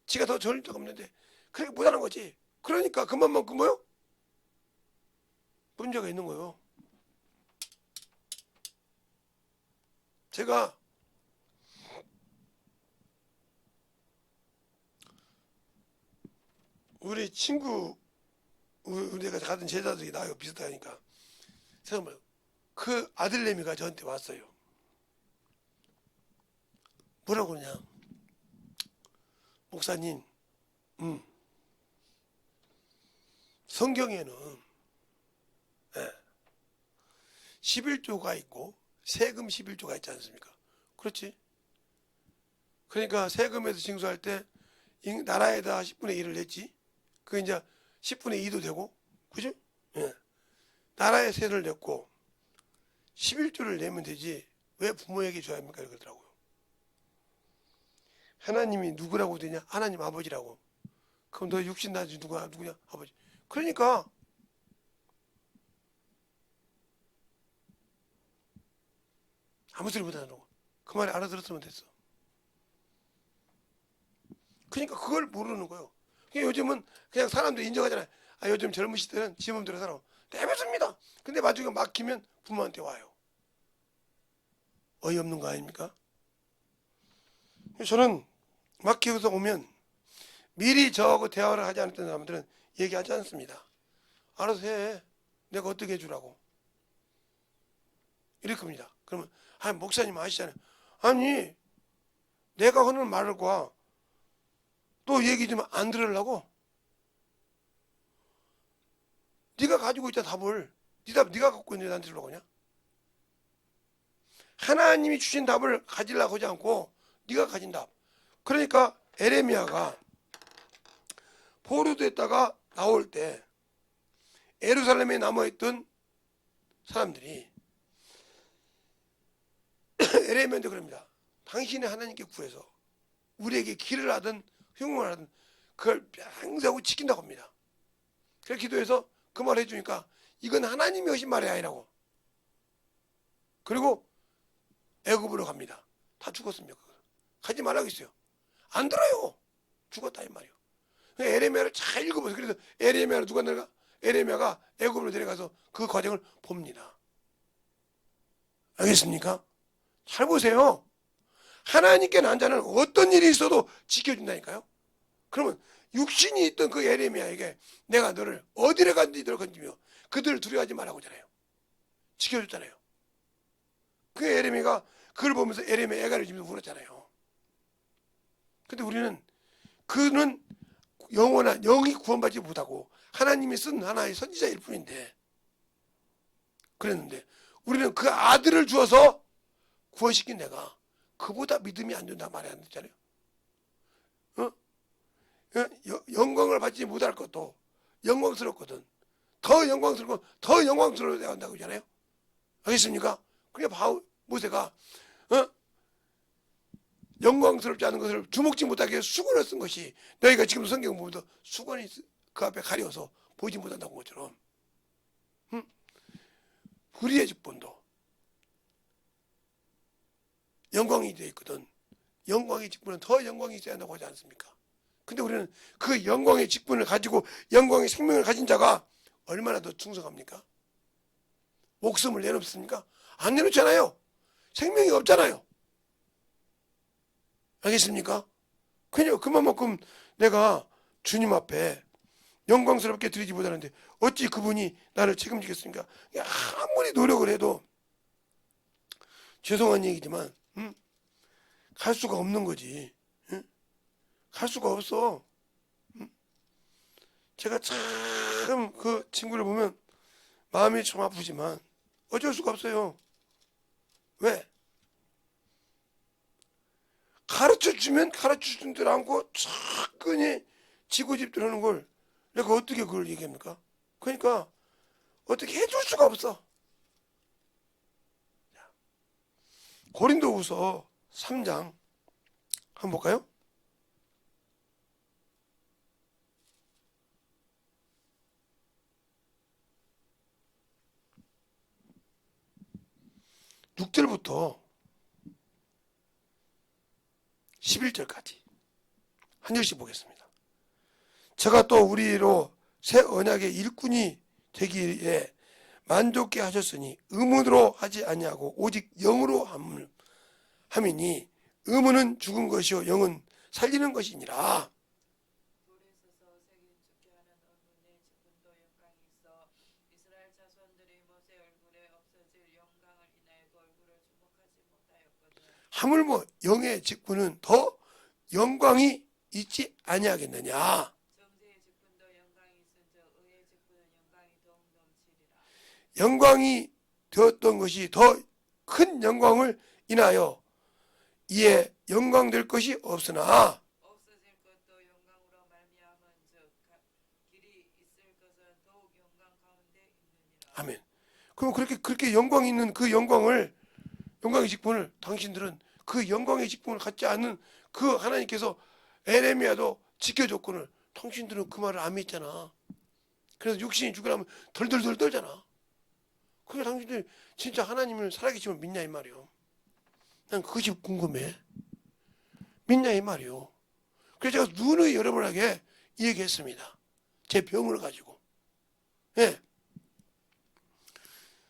지가 더 전릴 데가 없는데 그렇게 못하는 거지. 그러니까 그만큼 뭐요? 문제가 있는 거예요. 제가 우리 친구 우리가 가던 제자들이 나하고 비슷하니까 생각해봐요. 그 아들내미가 저한테 왔어요. 뭐라고 그러냐? 목사님, 성경에는 11조가 있고 세금 11조가 있지 않습니까? 그렇지? 그러니까 세금에서 징수할 때 나라에다 10분의 1을 냈지. 그게 이제 10분의 2도 되고, 그죠? 예. 나라에 세를 냈고 11조를 내면 되지 왜 부모에게 줘야 합니까? 그러더라고요. 하나님이 누구라고 되냐? 하나님 아버지라고. 그럼 너 육신 나지 누구냐? 아버지. 그러니까 아무 소리 못하는 거고 그 말을 알아들었으면 됐어. 그러니까 그걸 모르는 거예요. 요즘은 그냥 사람들이 인정하잖아요. 아, 요즘 젊은 시대는 지 맘대로 살아. 내뱉습니다. 근데 나중에 막히면 부모한테 와요. 어이없는 거 아닙니까? 저는 막히고서 오면 미리 저하고 대화를 하지 않았던 사람들은 얘기하지 않습니다. 알아서 해. 내가 어떻게 해주라고. 이렇게 합니다. 그러면 아, 목사님 아시잖아요. 아니 내가 하는 말과 또 얘기 좀 안 들으려고? 네가 가지고 있다 답을 네가 갖고 있는데 난 들으려고 하냐? 하나님이 주신 답을 가지려고 하지 않고 네가 가진 답. 그러니까 에레미야가 포로됐다가 나올 때 예루살렘에 남아있던 사람들이 에레미야한테 그럽니다. 당신이 하나님께 구해서 우리에게 길을 하든 흉을 하든 그걸 평생하고 지킨다고 합니다. 그래서 기도해서 그 말을 해주니까 이건 하나님이 하신 말이 아니라고. 그리고 애굽으로 갑니다. 다 죽었습니다. 가지 말라고 했어요. 안 들어요. 죽었다 이 말이요. 에레미야를 잘 읽어보세요. 그래서 에레미야를 누가 내가 에레미야가 애굽으로 데려가서 그 과정을 봅니다. 알겠습니까? 잘 보세요. 하나님께 난 자는 어떤 일이 있어도 지켜준다니까요. 그러면 육신이 있던 그 에레미야에게 내가 너를 어디를 간지 너를 건지며 그들을 두려워하지 말라고 하잖아요. 지켜줬잖아요. 그 에레미야가 그걸 보면서 에레미야 애가를 지면서 울었잖아요. 근데 우리는 그는 영원한 영이 구원받지 못하고 하나님이 쓴 하나의 선지자일 뿐인데 그랬는데 우리는 그 아들을 주어서 구원시킨 내가 그보다 믿음이 안 된다 말이 안 됐잖아요. 영광을 받지 못할 것도 영광스럽거든. 더 영광스럽고 더 영광스러워야 한다고 하잖아요. 알겠습니까? 그러니까 모세가 영광스럽지 않은 것을 주목지 못하게 수건을 쓴 것이 너희가 지금 성경 보면 수건이 그 앞에 가려서 보지 못한다는 것처럼 우리의 직분도 영광이 되어 있거든. 영광의 직분은 더 영광이 있어야 한다고 하지 않습니까? 근데 우리는 그 영광의 직분을 가지고 영광의 생명을 가진 자가 얼마나 더 충성합니까? 목숨을 내놓습니까? 안 내놓잖아요. 생명이 없잖아요. 알겠습니까? 그냥 그만큼 내가 주님 앞에 영광스럽게 드리지 못하는데 어찌 그분이 나를 책임지겠습니까? 아무리 노력을 해도 죄송한 얘기지만 갈 수가 없는 거지. 갈 수가 없어. 제가 참 그 친구를 보면 마음이 좀 아프지만 어쩔 수가 없어요. 왜? 가르쳐주면 가르쳐준 대로 하고 차근히 지고집들 하는 걸 내가 어떻게 그걸 얘기합니까? 그러니까 어떻게 해줄 수가 없어. 고린도후서 3장 한번 볼까요? 6절부터 11절까지 한 절씩 보겠습니다. 제가 또 우리로 새 언약의 일꾼이 되기에 만족케 하셨으니 의문으로 하지 아니하고 오직 영으로 함이니 의문은 죽은 것이요 영은 살리는 것이니라. 돌에 서서 새긴 죽게 하는 의문의 직분도 영광이 있어 이스라엘 자손들이 모세 얼굴에 없어질 영광을 인하여 그 얼굴을 주목하지 못하였거든. 하물며 영의 직분은 더 영광이 있지 아니하겠느냐. 정죄의 직분도 영광이 있은즉 의의 직분은 영광이 더욱 넘치리라. 영광이 되었던 것이 더 큰 영광을 인하여 이에 영광될 것이 없으나 없어질 것도 영광으로 말미암은즉 길이 있을 것은 더욱 영광 가운데 있느니라. 아멘. 그럼 그렇게 영광 있는 그 영광의 직분을 당신들은 그 영광의 직분을 갖지 않는 그 하나님께서 에레미야도 지켜줬거늘 당신들은 그 말을 안 믿잖아. 그래서 육신이 죽으라면 덜덜덜 떨잖아. 그게 당신들이 진짜 하나님을 살아계시면 믿냐 이 말이요. 난 그것이 궁금해. 믿냐 이 말이요. 그래서 제가 누누이 여러분에게 이 얘기했습니다. 제 병을 가지고. 예.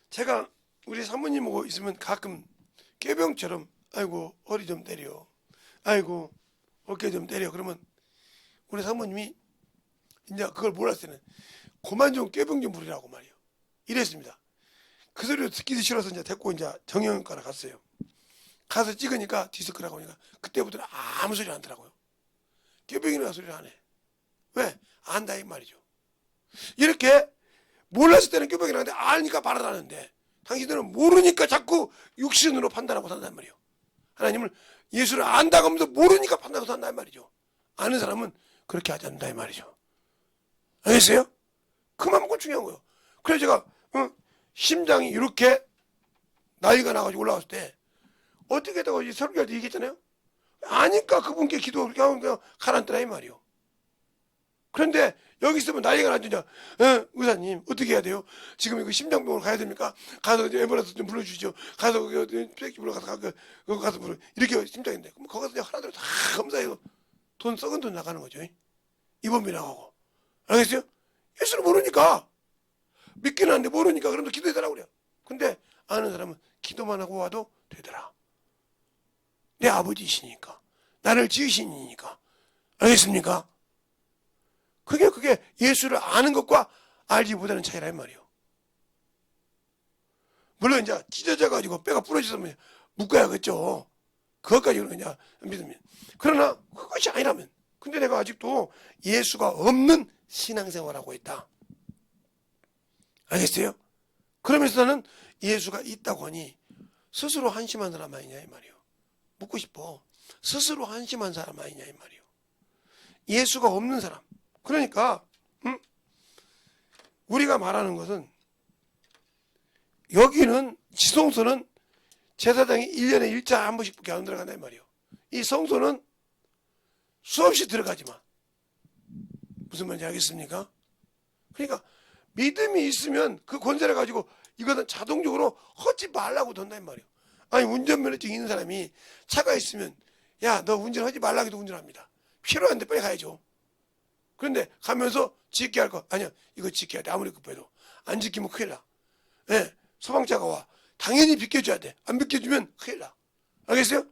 제가 우리 사모님하고 있으면 가끔 꾀병처럼 아이고 허리 좀 때려, 아이고 어깨 좀 때려. 그러면 우리 사모님이 이제 그걸 몰랐을 때는 그만 좀 꾀병 좀 부리라고 말이요. 이랬습니다. 그 소리를 듣기도 싫어서 이제 데리고 이제 정형외과를 갔어요. 가서 찍으니까 디스크라고 하니까 그때부터는 아무 소리 안 하더라고요. 꾀병이라는 소리를 안 해. 왜? 안다 이 말이죠. 이렇게 몰랐을 때는 꾀병이 나는데 아니까 말을 하는데 당신들은 모르니까 자꾸 육신으로 판단하고 산단 말이에요. 하나님을 예수를 안다고 하면서 모르니까 판단하고 산단 말이죠. 아는 사람은 그렇게 하지 않는다 이 말이죠. 알겠어요? 그만큼 중요한 거예요. 그래서 제가 심장이 이렇게 나이가 나가지고 올라갔을 때 어떻게 했다고 설교할 때 얘기했잖아요. 아니까 그분께 기도 그냥 가라앉더라 이 말이요. 그런데 여기 있으면 나이가 나죠. 의사님 어떻게 해야 돼요? 지금 이거 심장병원으로 가야 됩니까? 가서 앰뷸런스 좀 불러주시죠. 가서 백기부로 가서 불러. 이렇게 심장인데 그럼 거기서 그냥 하나둘 다 검사해서 돈 썩은 돈 나가는 거죠. 입원비 나가고. 알겠어요? 예수를 모르니까 믿기는 하는데 모르니까 그럼 기도해달라고 그래요. 근데 아는 사람은 기도만 하고 와도 되더라. 내 아버지시니까 나를 지으시니까. 알겠습니까? 그게 예수를 아는 것과 알지 못하는 차이라 이 말이에요. 물론 이제 찢어져 가지고 뼈가 부러졌으면 묶어야겠죠. 그것까지는 그냥 믿으면. 그러나 그것이 아니라면. 근데 내가 아직도 예수가 없는 신앙생활하고 있다. 알겠어요? 그러면서 나는 예수가 있다고 하니 스스로 한심한 사람 아니냐 이 말이에요. 묻고 싶어. 스스로 한심한 사람 아니냐 이 말이에요. 예수가 없는 사람. 그러니까 우리가 말하는 것은 여기는 지성소는 제사장이 1년에 1차 한 번씩밖에 안 들어간다 이 말이에요. 이 성소는 수없이 들어가지만 무슨 말인지 알겠습니까? 그러니까 믿음이 있으면 그 권세를 가지고 이것은 자동적으로 하지 말라고 돈다 이 말이에요. 아니 운전면허증 있는 사람이 차가 있으면 야 너 운전하지 말라고 해도 운전합니다. 필요한데 빨리 가야죠. 그런데 가면서 지켜야 할 거 아니야 이거 지켜야 돼. 아무리 급해도 안 지키면 큰일 나. 예, 소방차가 와 당연히 비켜줘야 돼. 안 비켜주면 큰일 나. 알겠어요?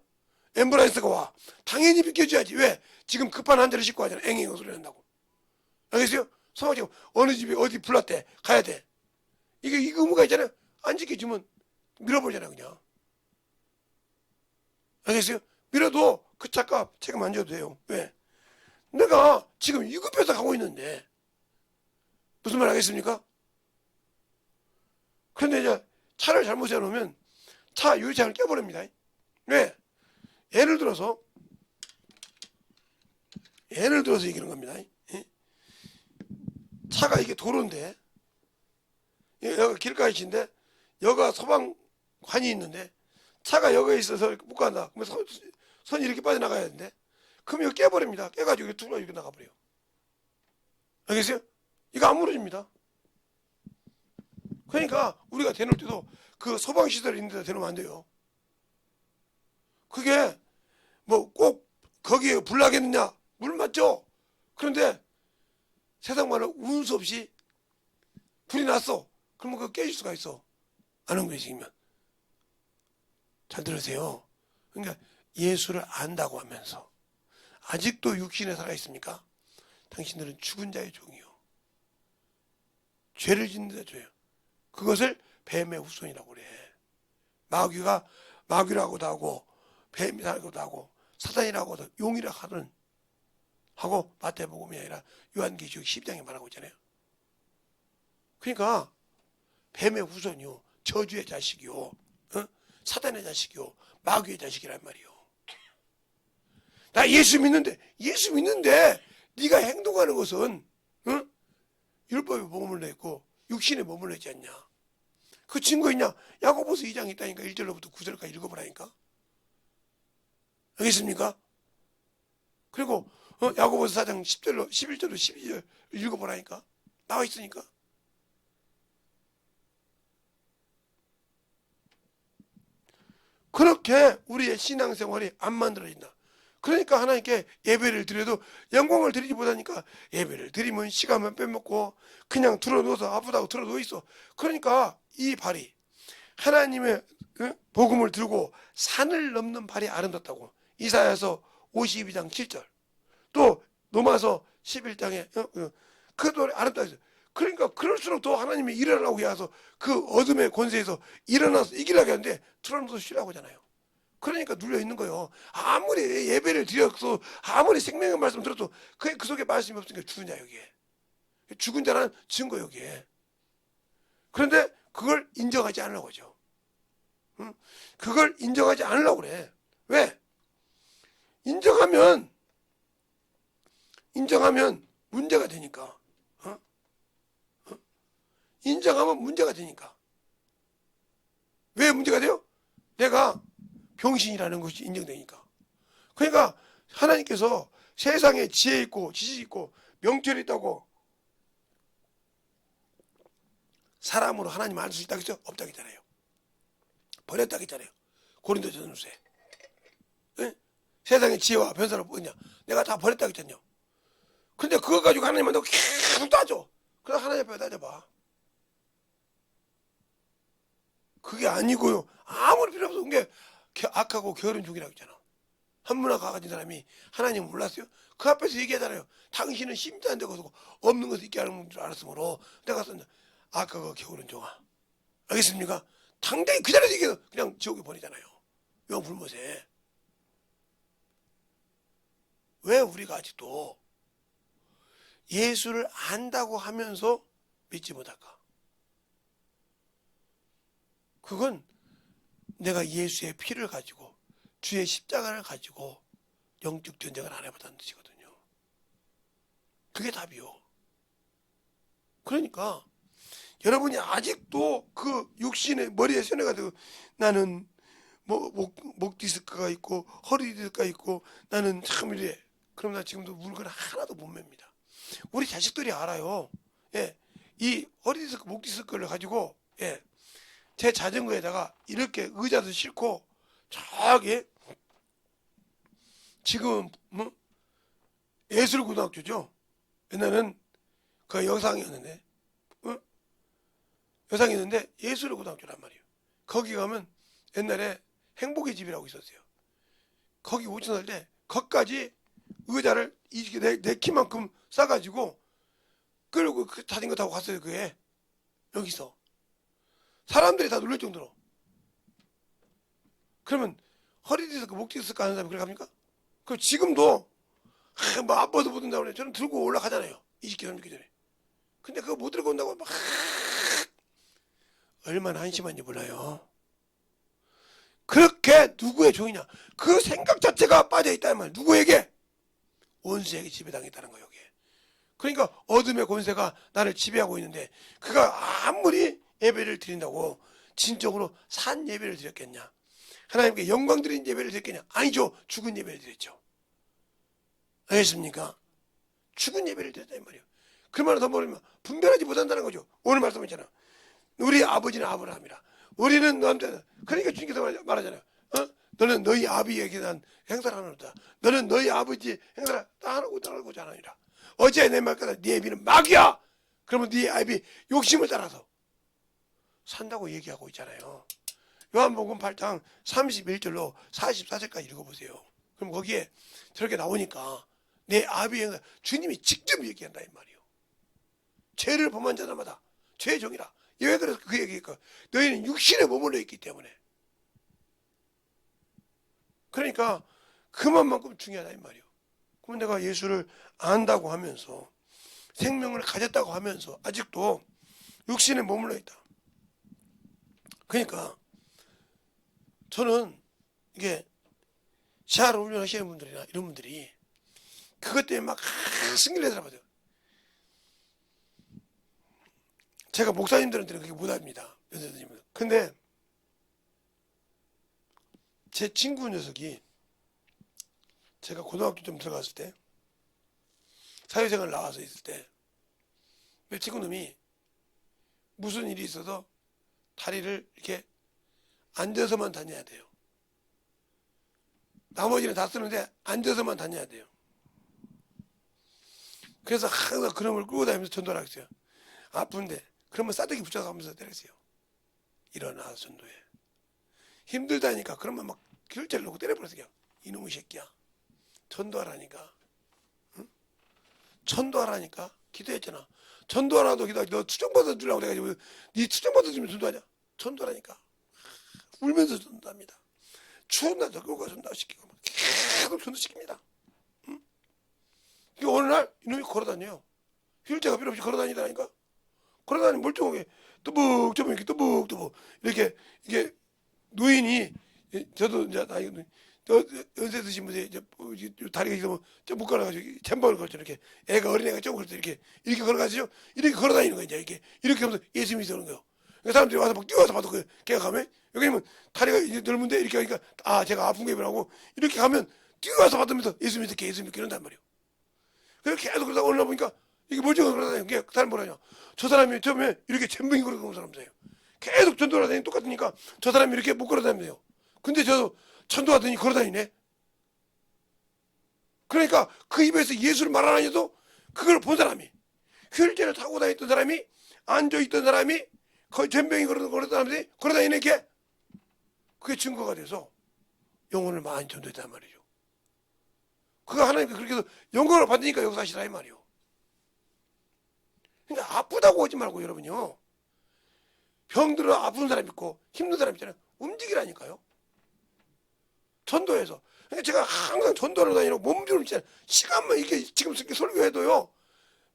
앰뷸런스가 와 당연히 비켜줘야지. 왜? 지금 급한 환자를 싣고 가잖아. 앵앵 소리 난다고. 알겠어요? 소방차가 어느 집에 어디 불났대 가야 돼. 이게 이 의무가 있잖아요. 안 지켜주면 밀어버리잖아 그냥. 알겠어요? 밀어도 그 차값 책임 안 져도 돼요. 왜? 내가 지금 위급해서 가고 있는데 무슨 말 하겠습니까? 그런데 이제 차를 잘못 해놓으면 차 유리창을 깨버립니다. 왜? 예를 들어서 얘기하는 겁니다. 차가 이게 도로인데 여기가 길가이신데 여기가 소방관이 있는데 차가 여기에 있어서 못 간다. 그러면 선이 이렇게 빠져나가야 되는데 그럼 이거 깨버립니다. 깨가지고 툭 이렇게 나가버려요. 알겠어요? 이거 안 무너집니다. 그러니까 우리가 대놓을 때도 그 소방시설 있는 데다 대놓으면 안 돼요. 그게 뭐 꼭 거기에 불 나겠느냐? 물 맞죠? 그런데 세상 말로 운수 없이 불이 났어. 그러면 그거 깨질 수가 있어. 아는 거지면. 잘 들으세요. 그러니까 예수를 안다고 하면서 아직도 육신에 살아있습니까? 당신들은 죽은 자의 종이요. 죄를 짓는 자 죄요. 그것을 뱀의 후손이라고 그래. 마귀라고도 하고 뱀이라고도 하고 사단이라고도 용이라 하고 마태복음이 아니라 요한계시록 10장에 말하고 있잖아요. 그러니까 뱀의 후손이요. 저주의 자식이요. 사단의 자식이요. 마귀의 자식이란 말이요. 나 예수 믿는데 네가 행동하는 것은 율법에 머물러 있고 육신에 머물러 있지 않냐. 그 증거 있냐. 야고보서 2장에 있다니까 1절로부터 9절까지 읽어보라니까. 알겠습니까? 그리고 야고보서 4장 10절로 11절로 12절 읽어보라니까. 나와 있으니까. 그렇게 우리의 신앙생활이 안 만들어진다. 그러니까 하나님께 예배를 드려도 영광을 드리지 못하니까 예배를 드리면 시간만 빼먹고 그냥 들어누워서 아프다고 들어누워 있어. 그러니까 이 발이 하나님의 복음을 들고 산을 넘는 발이 아름답다고. 이사야서 52장 7절. 또 로마서 11장에 그 노래 아름답다. 그러니까 그럴수록 더 하나님이 일어나라고 해서 그 어둠의 권세에서 일어나서 이기려고 하는데 틀어놓아서 쉬라고 하잖아요. 그러니까 눌려 있는 거예요. 아무리 예배를 드려서 아무리 생명의 말씀 들어도 그 속에 말씀이 없으니까 죽은 자 여기에. 죽은 자라는 증거 여기에. 그런데 그걸 인정하지 않으려고 하죠. 응? 그걸 인정하지 않으려고 그래. 왜? 인정하면 문제가 되니까. 인정하면 문제가 되니까. 왜 문제가 돼요? 내가 병신이라는 것이 인정되니까. 그러니까 하나님께서 세상에 지혜 있고 지식 있고 명철이 있다고 사람으로 하나님 알 수 있다고 했어요? 없다고 했잖아요. 버렸다고 했잖아요. 고린도전서에. 세상의 지혜와 변사를 뭐냐? 내가 다 버렸다고 했잖아요. 근데 그거 가지고 하나님한테 계속 따져. 그럼 하나님 앞에 따져봐. 그게 아니고요. 아무리 필요 없어. 게 악하고 게으른 종이라고 했잖아. 한문화가 가진 사람이 하나님 몰랐어요? 그 앞에서 얘기하잖아요. 당신은 심도 안 되고 없는 것을 있게 하는 줄 알았으므로 내가 썼냐. 악하고 게으른 종아. 알겠습니까? 당당히 그 자리에서 얘기해서 그냥 지옥에 보내잖아요. 용불못에. 왜 우리가 아직도 예수를 안다고 하면서 믿지 못할까? 그건 내가 예수의 피를 가지고 주의 십자가를 가지고 영적 전쟁을 안 해봤다는 뜻이거든요. 그게 답이요. 그러니까 여러분이 아직도 그 육신의 머리에 손해가지고 나는 뭐 목 디스크가 있고 허리 디스크가 있고 나는 참 이래. 그럼 나 지금도 물건 하나도 못 맵니다. 우리 자식들이 알아요. 예, 이 허리 디스크, 목 디스크를 가지고 예, 제 자전거에다가 이렇게 의자도 싣고 저기 지금 뭐 예술고등학교죠. 옛날은 그 여상이었는데 여상이었는데 예술고등학교란 말이에요. 거기 가면 옛날에 행복의 집이라고 있었어요. 거기 오천할 때 거기까지 의자를 내 키만큼 싸가지고 끌고 그 자전거 타고 갔어요. 그게 여기서 사람들이 다 놀랄 정도로. 그러면 허리 디스크, 목 디스크 하는 사람이 그래 갑니까? 그럼 지금도 뭐 아파도 못 온다고 그래. 저는 들고 올라가잖아요. 20km, 30km 전에. 근데 그거 못 들고 온다고 막 얼마나 한심한지 몰라요. 그렇게 누구의 종이냐? 그 생각 자체가 빠져있다는 말. 누구에게? 원수에게 지배당했다는 거예요. 여기에. 그러니까 어둠의 권세가 나를 지배하고 있는데 그가 아무리 예배를 드린다고 진정으로 산 예배를 드렸겠냐? 하나님께 영광 드린 예배를 드렸겠냐? 아니죠. 죽은 예배를 드렸죠. 알겠습니까? 죽은 예배를 드렸다 이 말이에요. 그 말을 더 모르면 분별하지 못한다는 거죠. 오늘 말씀했잖아. 우리 아버지는 아브라함이라. 우리는 너한테 그러니까 주님께서 말하잖아요. 너는 너희 아비에게 난 행사를 하노라. 너는 너희 아버지 행사를 따르고 따르고자 하느니라. 어제 내 말까지 네 애비는 마귀야. 그러면 네 애비 욕심을 따라서 산다고 얘기하고 있잖아요. 요한복음 8장 31절로 44절까지 읽어보세요. 그럼 거기에 저렇게 나오니까 내 아비의 행사 주님이 직접 얘기한다 이 말이에요. 죄를 범한 자마다 죄의 종이라. 왜 그래서 그 얘기니까 너희는 육신에 머물러 있기 때문에. 그러니까 그만큼 중요하다 이 말이에요. 그럼 내가 예수를 안다고 하면서 생명을 가졌다고 하면서 아직도 육신에 머물러 있다. 그러니까 저는 이게 시야를 훈련하시는 분들이나 이런 분들이 그것 때문에 막 승리를 내더라고요. 제가 목사님들한테는 그게 못합니다. 연세님은. 근데 제 친구 녀석이 제가 고등학교 좀 들어갔을 때 사회생활 나와서 있을 때 내 친구 놈이 무슨 일이 있어서 다리를 이렇게 앉아서만 다녀야 돼요. 나머지는 다 쓰는데 앉아서만 다녀야 돼요. 그래서 항상 그놈을 끌고 다니면서 전도를 하겠어요. 아픈데 그러면 싸대기 붙여가면서 때렸어요. 일어나서 전도해. 힘들다니까 그러면 막 길자를 놓고 때려버렸어요. 이놈의 새끼야. 전도하라니까. 응? 전도하라니까. 기도했잖아. 전도하라도 기도. 너 추정받아 주려고 내가 지금 네 추정받아 주면 전도하냐? 전도하라니까. 울면서 전도합니다. 추운 날도 끌고 가서 전도시키고 계속 전도시킵니다. 응? 어느 날 이놈이 걸어다녀요. 휠체어가 필요 없이 걸어다니다니까. 걸어다니면 멀쩡하게 또북또북 이렇게 또북또북 이렇게 이게 노인이 저도 이제 나이 연세 드신 분이 이제 다리가 있으면 못 걸어가지고 잼방을 걸죠. 이렇게 애가 어린애가 좀 그럴 때 이렇게 걸어가지고 이렇게 걸어다니는 거야. 이제 이렇게 하면서 예수 믿으는 거예요. 그러니까 사람들이 와서 막 뛰어와서 봐도 그 걔가 가면 여기는 다리가 이제 넓은데 이렇게 하니까 아 제가 아픈 게 뭐라고 이렇게 가면 뛰어와서 받으면서 예수 믿을게 이런단 말이에요. 그래서 계속 그러다 어느 날 보니까 이게 멀쩡하게 걸어다니는 게 사람 뭐라냐. 저 사람이 처음에 이렇게 잼병이 걸어가는 사람이에요. 계속 전도를 하더니 똑같으니까 저 사람이 이렇게 못 걸어다니면요. 근데 저도 전도하더니 걸어다니네. 그러니까 그 입에서 예수를 말 안 하셔도 그걸 본 사람이 휠체어를 타고 다녔던 사람이 앉아있던 사람이 거의 잼병이 걸어다니는 게 그게 증거가 돼서 영혼을 많이 전도했단 말이죠. 그거 하나님께 그렇게 해서 영광을 받으니까 역사하시라 이 말이요. 그러니까 아프다고 하지 말고 여러분요. 병들어 아픈 사람 있고 힘든 사람 있잖아요. 움직이라니까요. 전도해서. 그러니까 제가 항상 전도를 다니고 몸좀 있잖아요. 시간만 이렇게 지금 이렇게 설교해도요.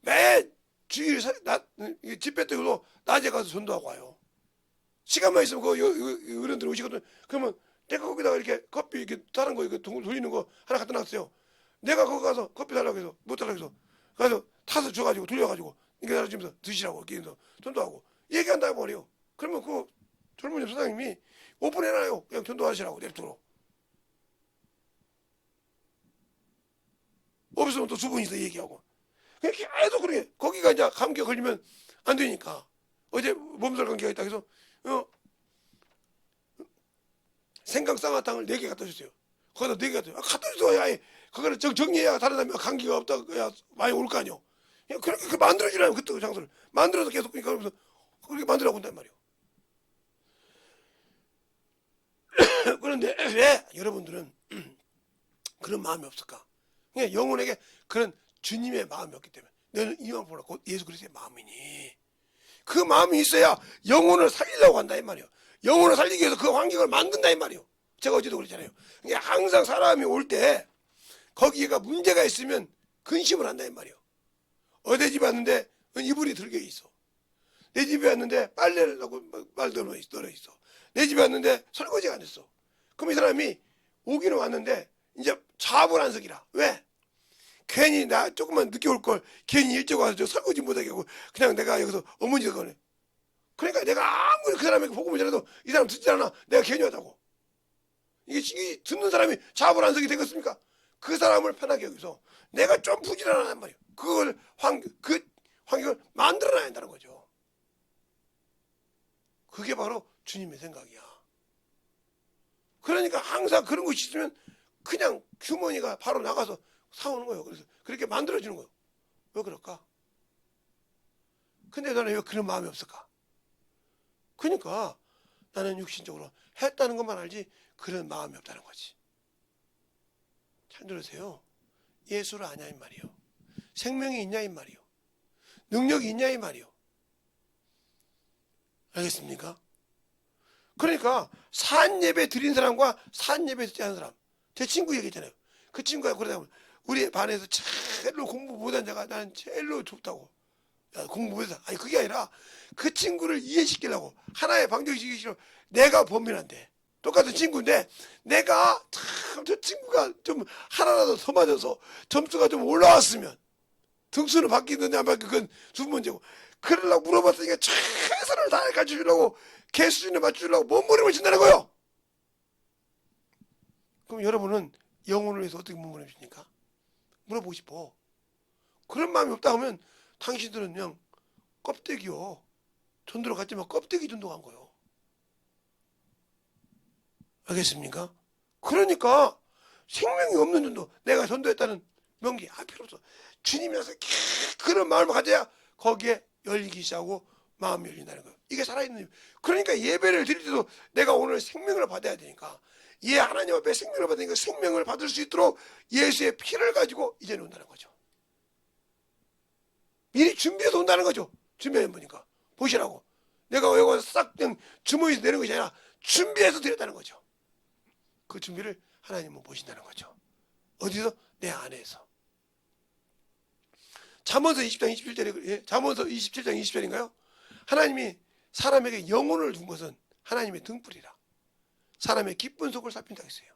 매 주일 집회 때도 낮에 가서 전도하고 와요. 시간만 있으면 그 어른들 오시거든. 그러면 내가 거기다가 이렇게 커피 이렇게 다른 거 이렇게 돌리는 거 하나 갖다 놨어요. 내가 거기 가서 커피 달라고 해서 못 달라고 해서 가서 타서 줘가지고 돌려가지고 이렇게 달아주면서 드시라고 이렇게 해서 전도하고 얘기한다고 말이요. 그러면 그 젊은 사장님이 오픈해놔요. 그냥 전도하시라고 냅두고. 없으면 또 두 분이서 얘기하고. 그냥 계속 그렇게 거기가 이제 감기가 걸리면 안 되니까 어제 몸살 감기가 있다 해서 생강 쌍화탕을 4개 갖다 줬어요. 거기다 4개 갖다 줬어요. 갖다 줬어. 야, 그거를 정리해야 다른 사람이 감기가 없다 야 많이 올 거 아니요. 그렇게 만들어주라면 그때 그 장소를 만들어서 계속 그러면서 그렇게 만들라고 한단 말이에요. 그런데 왜 여러분들은 그런 마음이 없을까? 그냥 영혼에게 그런 주님의 마음이 없기 때문에 너는 이만 보라 곧 예수 그리스도의 마음이니 그 마음이 있어야 영혼을 살리려고 한다 이 말이에요. 영혼을 살리기 위해서 그 환경을 만든다 이 말이에요. 제가 어제도 그랬잖아요. 그러니까 항상 사람이 올 때 거기가 문제가 있으면 근심을 한다 이 말이에요. 어디 집에 왔는데 이불이 들게 있어. 내 집에 왔는데 빨래를 하고 말들어 있어. 내 집에 왔는데 설거지가 안 됐어. 그럼 이 사람이 오기는 왔는데 이제 자불안석이라. 왜? 괜히 나 조금만 늦게 올 걸 괜히 일찍 와서 저 설거지 못하게 하고 그냥 내가 여기서 어머니가 거네. 그러니까 내가 아무리 그 사람에게 복음을 전해도 이 사람 듣지 않아. 내가 괜히 하다고. 이게 듣는 사람이 자불안석이 되겠습니까? 그 사람을 편하게 여기서 내가 좀 부지런하단 말이에요. 그 환경을 만들어놔야 한다는 거죠. 그게 바로 주님의 생각이야. 그러니까 항상 그런 것이 있으면 그냥 주머니가 바로 나가서 사오는 거예요. 그래서 그렇게 만들어주는 거예요. 왜 그럴까? 근데 나는 왜 그런 마음이 없을까? 그러니까 나는 육신적으로 했다는 것만 알지 그런 마음이 없다는 거지. 잘 들으세요. 예수를 아냐 이 말이요. 생명이 있냐 이 말이요. 능력이 있냐 이 말이요. 알겠습니까? 그러니까 산예배 드린 사람과 산예배 드리지 않은 사람. 제 친구 얘기했잖아요. 그 친구가 그러다 보면 우리 반에서 제일로 공부 못한 자가 나는 제일로 좋다고. 야, 공부 못해서. 아니 그게 아니라 그 친구를 이해시키려고 하나의 방정식이시로 내가 범인한데 똑같은 친구인데 내가 참 저 친구가 좀 하나라도 더 맞아서 점수가 좀 올라왔으면 등수는 바뀌는데 안 바뀌는 그건 두 문제고 그러려고 물어봤으니까 최선을 다해 가르쳐주려고 걔 수준에 맞추려고 몸부림을 친다는 거예요. 그럼 여러분은 영혼을 위해서 어떻게 몸부림을 칩니까? 물어보고 싶어. 그런 마음이 없다 하면 당신들은 그냥 껍데기요. 전도로 갔지만 껍데기 전도한 거예요. 알겠습니까? 그러니까 생명이 없는 전도, 내가 전도했다는 명기 필요 없어. 주님이라서 그런 마음을 가져야 거기에 열리기 시작하고 마음이 열린다는 거예요. 이게 살아있는. 그러니까 예배를 드릴 때도 내가 오늘 생명을 받아야 되니까, 하나님 앞에 생명을 받으니까 생명을 받을 수 있도록 예수의 피를 가지고 이제는 온다는 거죠. 미리 준비해서 온다는 거죠. 준비해 보니까 보시라고. 내가 여기 와서 싹 그냥 주머니에서 내는 것이 아니라 준비해서 드렸다는 거죠. 그 준비를 하나님은 보신다는 거죠. 어디서? 내 안에서. 잠언서 20장 27절에 잠언서 27장 20절인가요? 하나님이 사람에게 영혼을 준 것은 하나님의 등불이라. 사람의 기쁜 속을 살핀다고 했어요.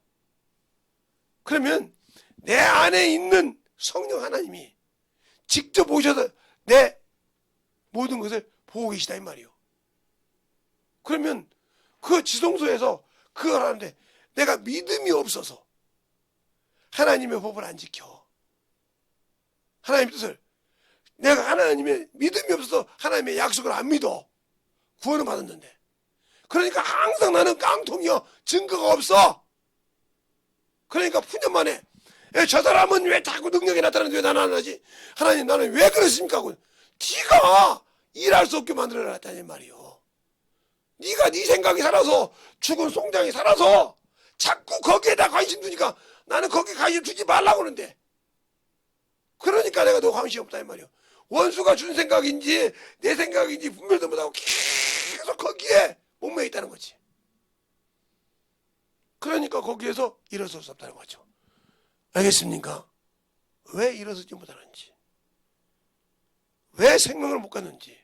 그러면 내 안에 있는 성령 하나님이 직접 오셔서 내 모든 것을 보고 계시다 이 말이에요. 그러면 그 지성소에서 그걸 하는데 내가 믿음이 없어서 하나님의 법을 안 지켜. 하나님의 뜻을 내가 하나님의 믿음이 없어서 하나님의 약속을 안 믿어. 구원을 받았는데. 그러니까 항상 나는 깡통이야. 증거가 없어. 그러니까 푸념 만에 저 사람은 왜 자꾸 능력이 나타나는데 왜 나는 안 하지? 하나님 나는 왜 그러십니까? 네가 일할 수 없게 만들어놨다는 말이요. 네가 네 생각이 살아서 죽은 송장이 살아서 자꾸 거기에다 관심 두니까 나는 거기에 관심 두지 말라고 하는데, 그러니까 내가 너 관심 없다 이 말이요. 원수가 준 생각인지 내 생각인지 분별도 못하고 계속 거기에 목매여 있다는 거지. 그러니까 거기에서 일어설 수 없다는 거죠. 알겠습니까? 왜 일어서지 못하는지, 왜 생명을 못 갖는지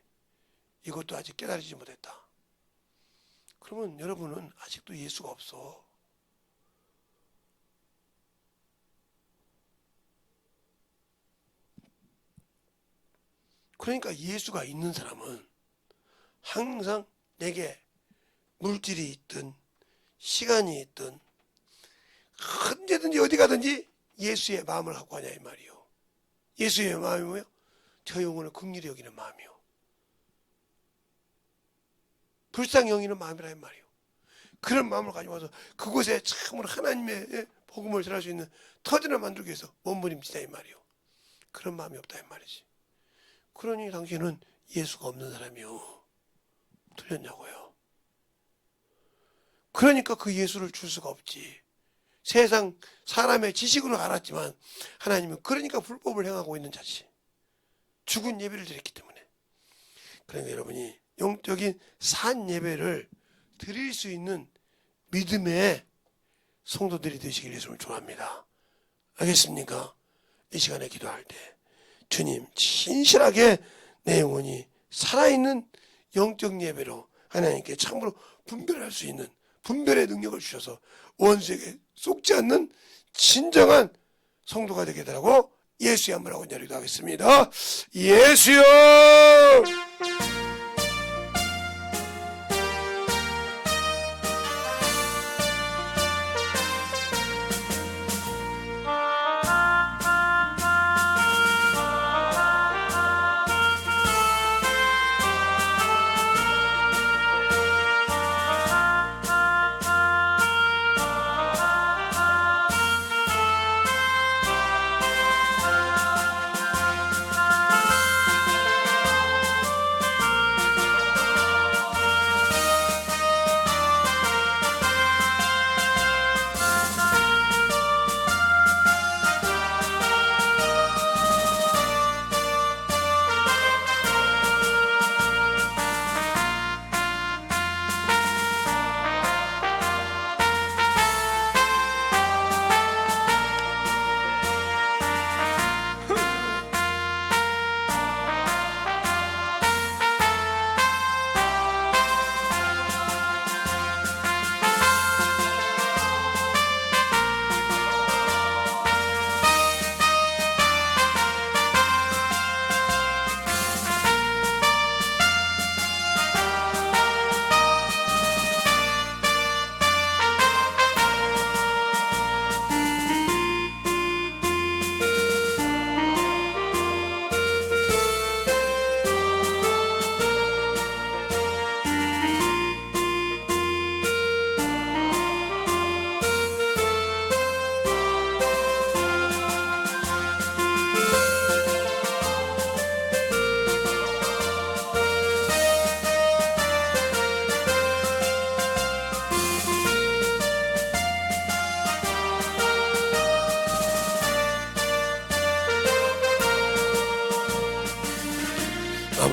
이것도 아직 깨달지 못했다. 그러면 여러분은 아직도 예수가 없어. 그러니까 예수가 있는 사람은 항상 내게 물질이 있든 시간이 있든 언제든지 어디 가든지 예수의 마음을 갖고 가냐 이 말이요. 예수의 마음이 뭐예요? 저 영혼을 긍휼히 여기는 마음이요. 불쌍히 여기는 마음이라 이 말이요. 그런 마음을 가지고 와서 그곳에 참으로 하나님의 복음을 전할 수 있는 터전을 만들기 위해서 몸부림치다 이 말이요. 그런 마음이 없다 이 말이지. 그러니 당신은 예수가 없는 사람이요. 틀렸냐고요. 그러니까 그 예수를 줄 수가 없지. 세상 사람의 지식으로 알았지만 하나님은 그러니까 불법을 행하고 있는 자지. 죽은 예배를 드렸기 때문에. 그러니까 여러분이 영적인 산 예배를 드릴 수 있는 믿음의 성도들이 되시길 예수를 축원합니다. 알겠습니까? 이 시간에 기도할 때 주님 진실하게 내 영혼이 살아있는 영적 예배로 하나님께 참으로 분별할 수 있는 분별의 능력을 주셔서 원수에게 속지 않는 진정한 성도가 되게 되라고 예수의 한번 하고 기도하기도 하겠습니다. 예수여!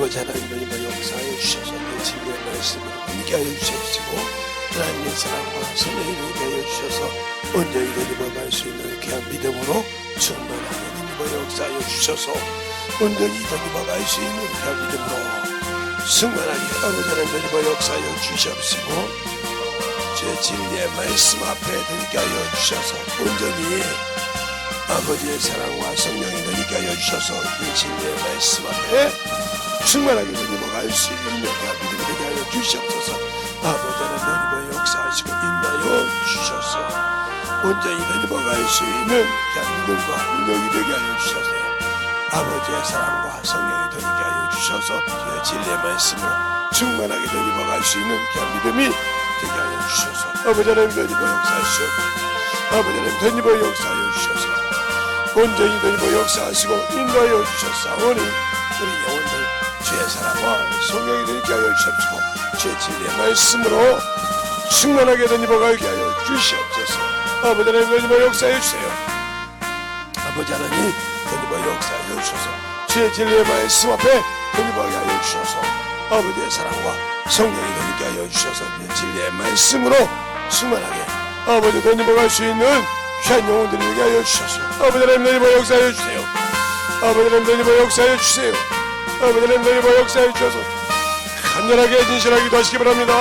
아버지 하나님 너희가 역사하여 주셔서 내 진리의 말씀을 함께 하여 주시옵시고 하나님의 사랑과 성령이 너희가 하여 주셔서 온전히 너희가 갈 수 있는 귀한 믿음으로 충만하게 너희가 역사하여 주셔서 온전히 너희가 갈 수 있는 귀한 믿음으로 충만하게 아버지 하나님 너희가 역사하여 주시옵시고 주의 진리의 말씀 앞에 너희가 하여 주셔서 온전히 아버지의 사랑과 성령이 너희가 하여 주셔서 이 진리의 말씀 앞에 충만하게 너희가 갈 수 있는 귀한 믿음이 되게 하여 주시옵소서. 아버지 하나님 너희가 역사하시고 인도하여 주셔서 온전히 너희가 갈 수 있는 귀한 믿음과 능력이 되게 하여 주셔서 아버지의 사랑과 성령이 되게 하여 주셔서 주의 진리의 말씀으로 충만하게 너희가 갈 수 있는 귀한 믿음이 되게 하여 주셔서 아버지 하나님 너희가 역사하시옵소서. 아버지 하나님 너희가 역사하여 주셔서 온전히 너희가 역사하시고 인도하여 주셨사오니 우리 영혼들 주의 사랑과 성령이 되게 하여 주시옵시고 주의 진리의 말씀으로 충만하게 너희가 가게 하여 주시옵소서. 아버지 하나님 너희가 역사해 주세요. 아버지 하나님 너희가 역사해 주셔서 주의 진리의 말씀 앞에 너희가 가게 하여 주셔서 아버지의 사랑과 성령이 너희가 하여 주셔서 주의 진리의 말씀으로 충만하게 아버지 너희가 갈 수 있는 귀한 영혼들이 되게 하여 주셔서 아버지 하나님 너희가 역사해 주세요. 아버지 하나님 너희가 역사해 주세요. 아버지 하나님 너희가 역사해 주셔서 간절하게 진실하게 기도하시기 바랍니다.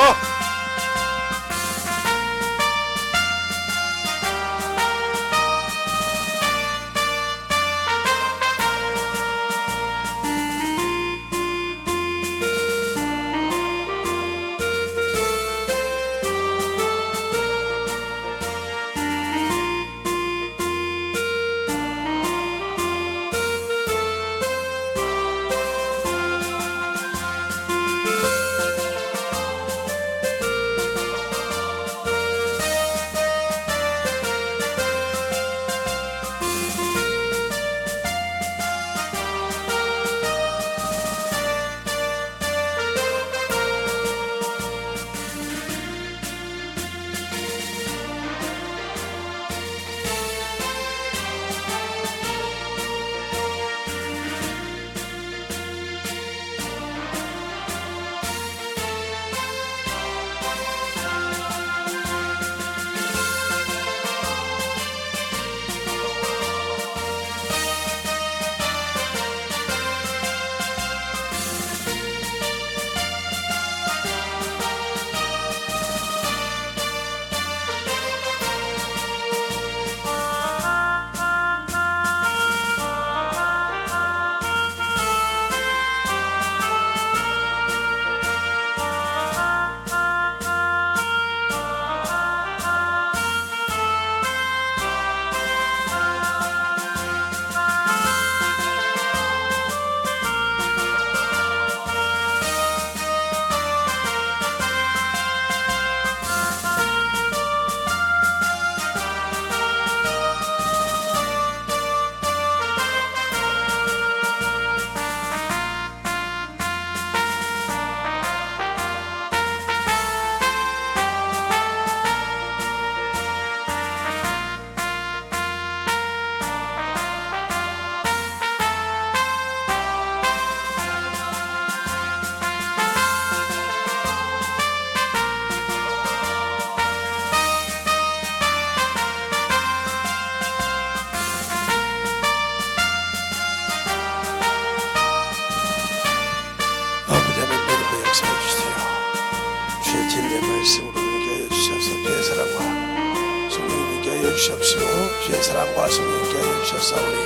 주시옵시고 주의 사랑과 성령께 하여 주셨사오니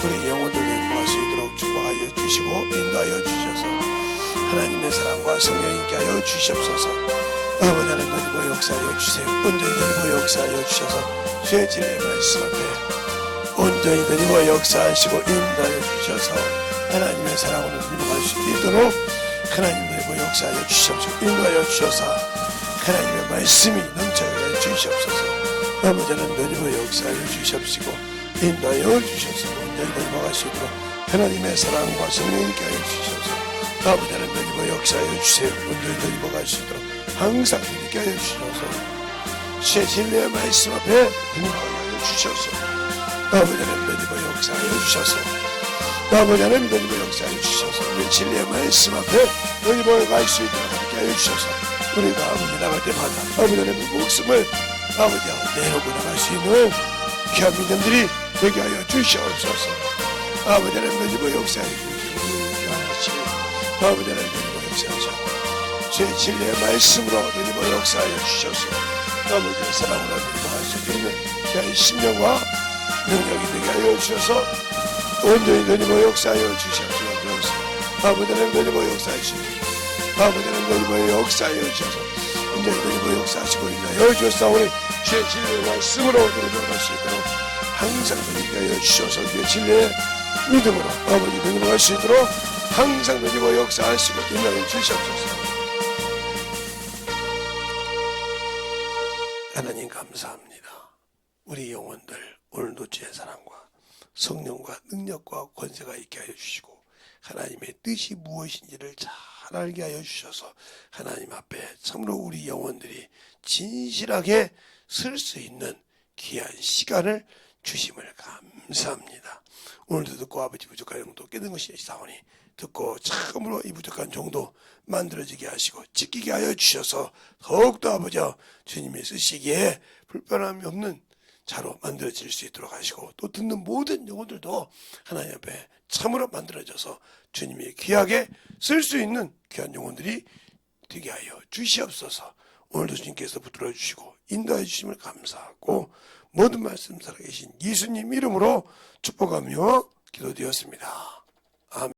우리 영혼들 행복할 수 있도록 축복하여 주시고 인도하여 주셔서 하나님의 사랑과 성령께 하여 주시옵소서. 아버지 하나님 너희가 역사하여 주세요. 온전히 너희가 역사하여 주셔서 주의 진리의 말씀 앞에 온전히 너희가 역사하시고 인도하여 주셔서 하나님의 사랑으로 행복할 수 있도록 하나님 너희가 역사하여 주시옵시고 인도하여 주셔서 하나님의 말씀이 넘쳐나게 주시옵소서. 아버지 하나님 너희가 역사하여 주시옵시고 인도하여 주셔서 온전히 너희가 갈 수 있도록 하나님의 사랑과 성령님께 하여 주셔서 아버지 하나님 너희가 역사하여 주세요. 온전히 너희가 갈 수 있도록 항상 너희가 하여 주셔서 제 진리의 말씀 앞에 행복하게 하여 주셔서 아버지 하나님 너희가 역사하여 주셔서 아버지 하나님 주님의 역사해 주셔서 우리 진리의 말씀 앞에 너희 모여갈 수 있도록 함께 하여 주셔서 우리가 아버지 나갈 때마다 아버지 하나님의 목숨을 아버지하고 내놓고 나갈 수 있는 귀한 믿음들이 되게 하여 주시옵소서. 아버지 하나님 주님의 역사해 주시옵소서. 아버지 하나님 주님의 역사해 주시옵소서. 제 진리의 말씀으로 주님의 역사하여 주셔서 아버지의 사랑으로 나갈 수 있는 귀한 심령과 능력이 되게 하여 주셔서 온전히 주님의 역사하여 주시옵소서. 아버지 하나님 주님의 역사해 주시옵소서. 아버지 하나님 주님의 역사하여 주셔서 온전히 주님의 역사하시고 있나요 주옵사오니 주의 진리의 말씀으로 주님을 갈 수 있도록 항상 주님께 하여 주셔서 주의 진리의 믿음으로 아버지 주님을 갈 수 있도록 항상 주님의 역사하시고 있나요 주시옵소서. 하나님 감사합니다. 우리 영혼들 오늘도 주의 사랑과 성령과 능력과 권세가 있게 하여 주시고 하나님의 뜻이 무엇인지를 잘 알게 하여 주셔서 하나님 앞에 참으로 우리 영혼들이 진실하게 설 수 있는 귀한 시간을 주심을 감사합니다. 오늘도 듣고 아버지 부족한 영도 깨는 것이 있사오니 듣고 참으로 이 부족한 정도 만들어지게 하시고 지키게 하여 주셔서 더욱더 아버지 주님이 쓰시기에 불편함이 없는 자로 만들어질 수 있도록 하시고 또 듣는 모든 영혼들도 하나님 앞에 참으로 만들어져서 주님이 귀하게 쓸 수 있는 귀한 영혼들이 되게 하여 주시옵소서. 오늘도 주님께서 붙들어 주시고 인도해 주심을 감사하고 모든 말씀 살아계신 예수님 이름으로 축복하며 기도드렸습니다. 아멘.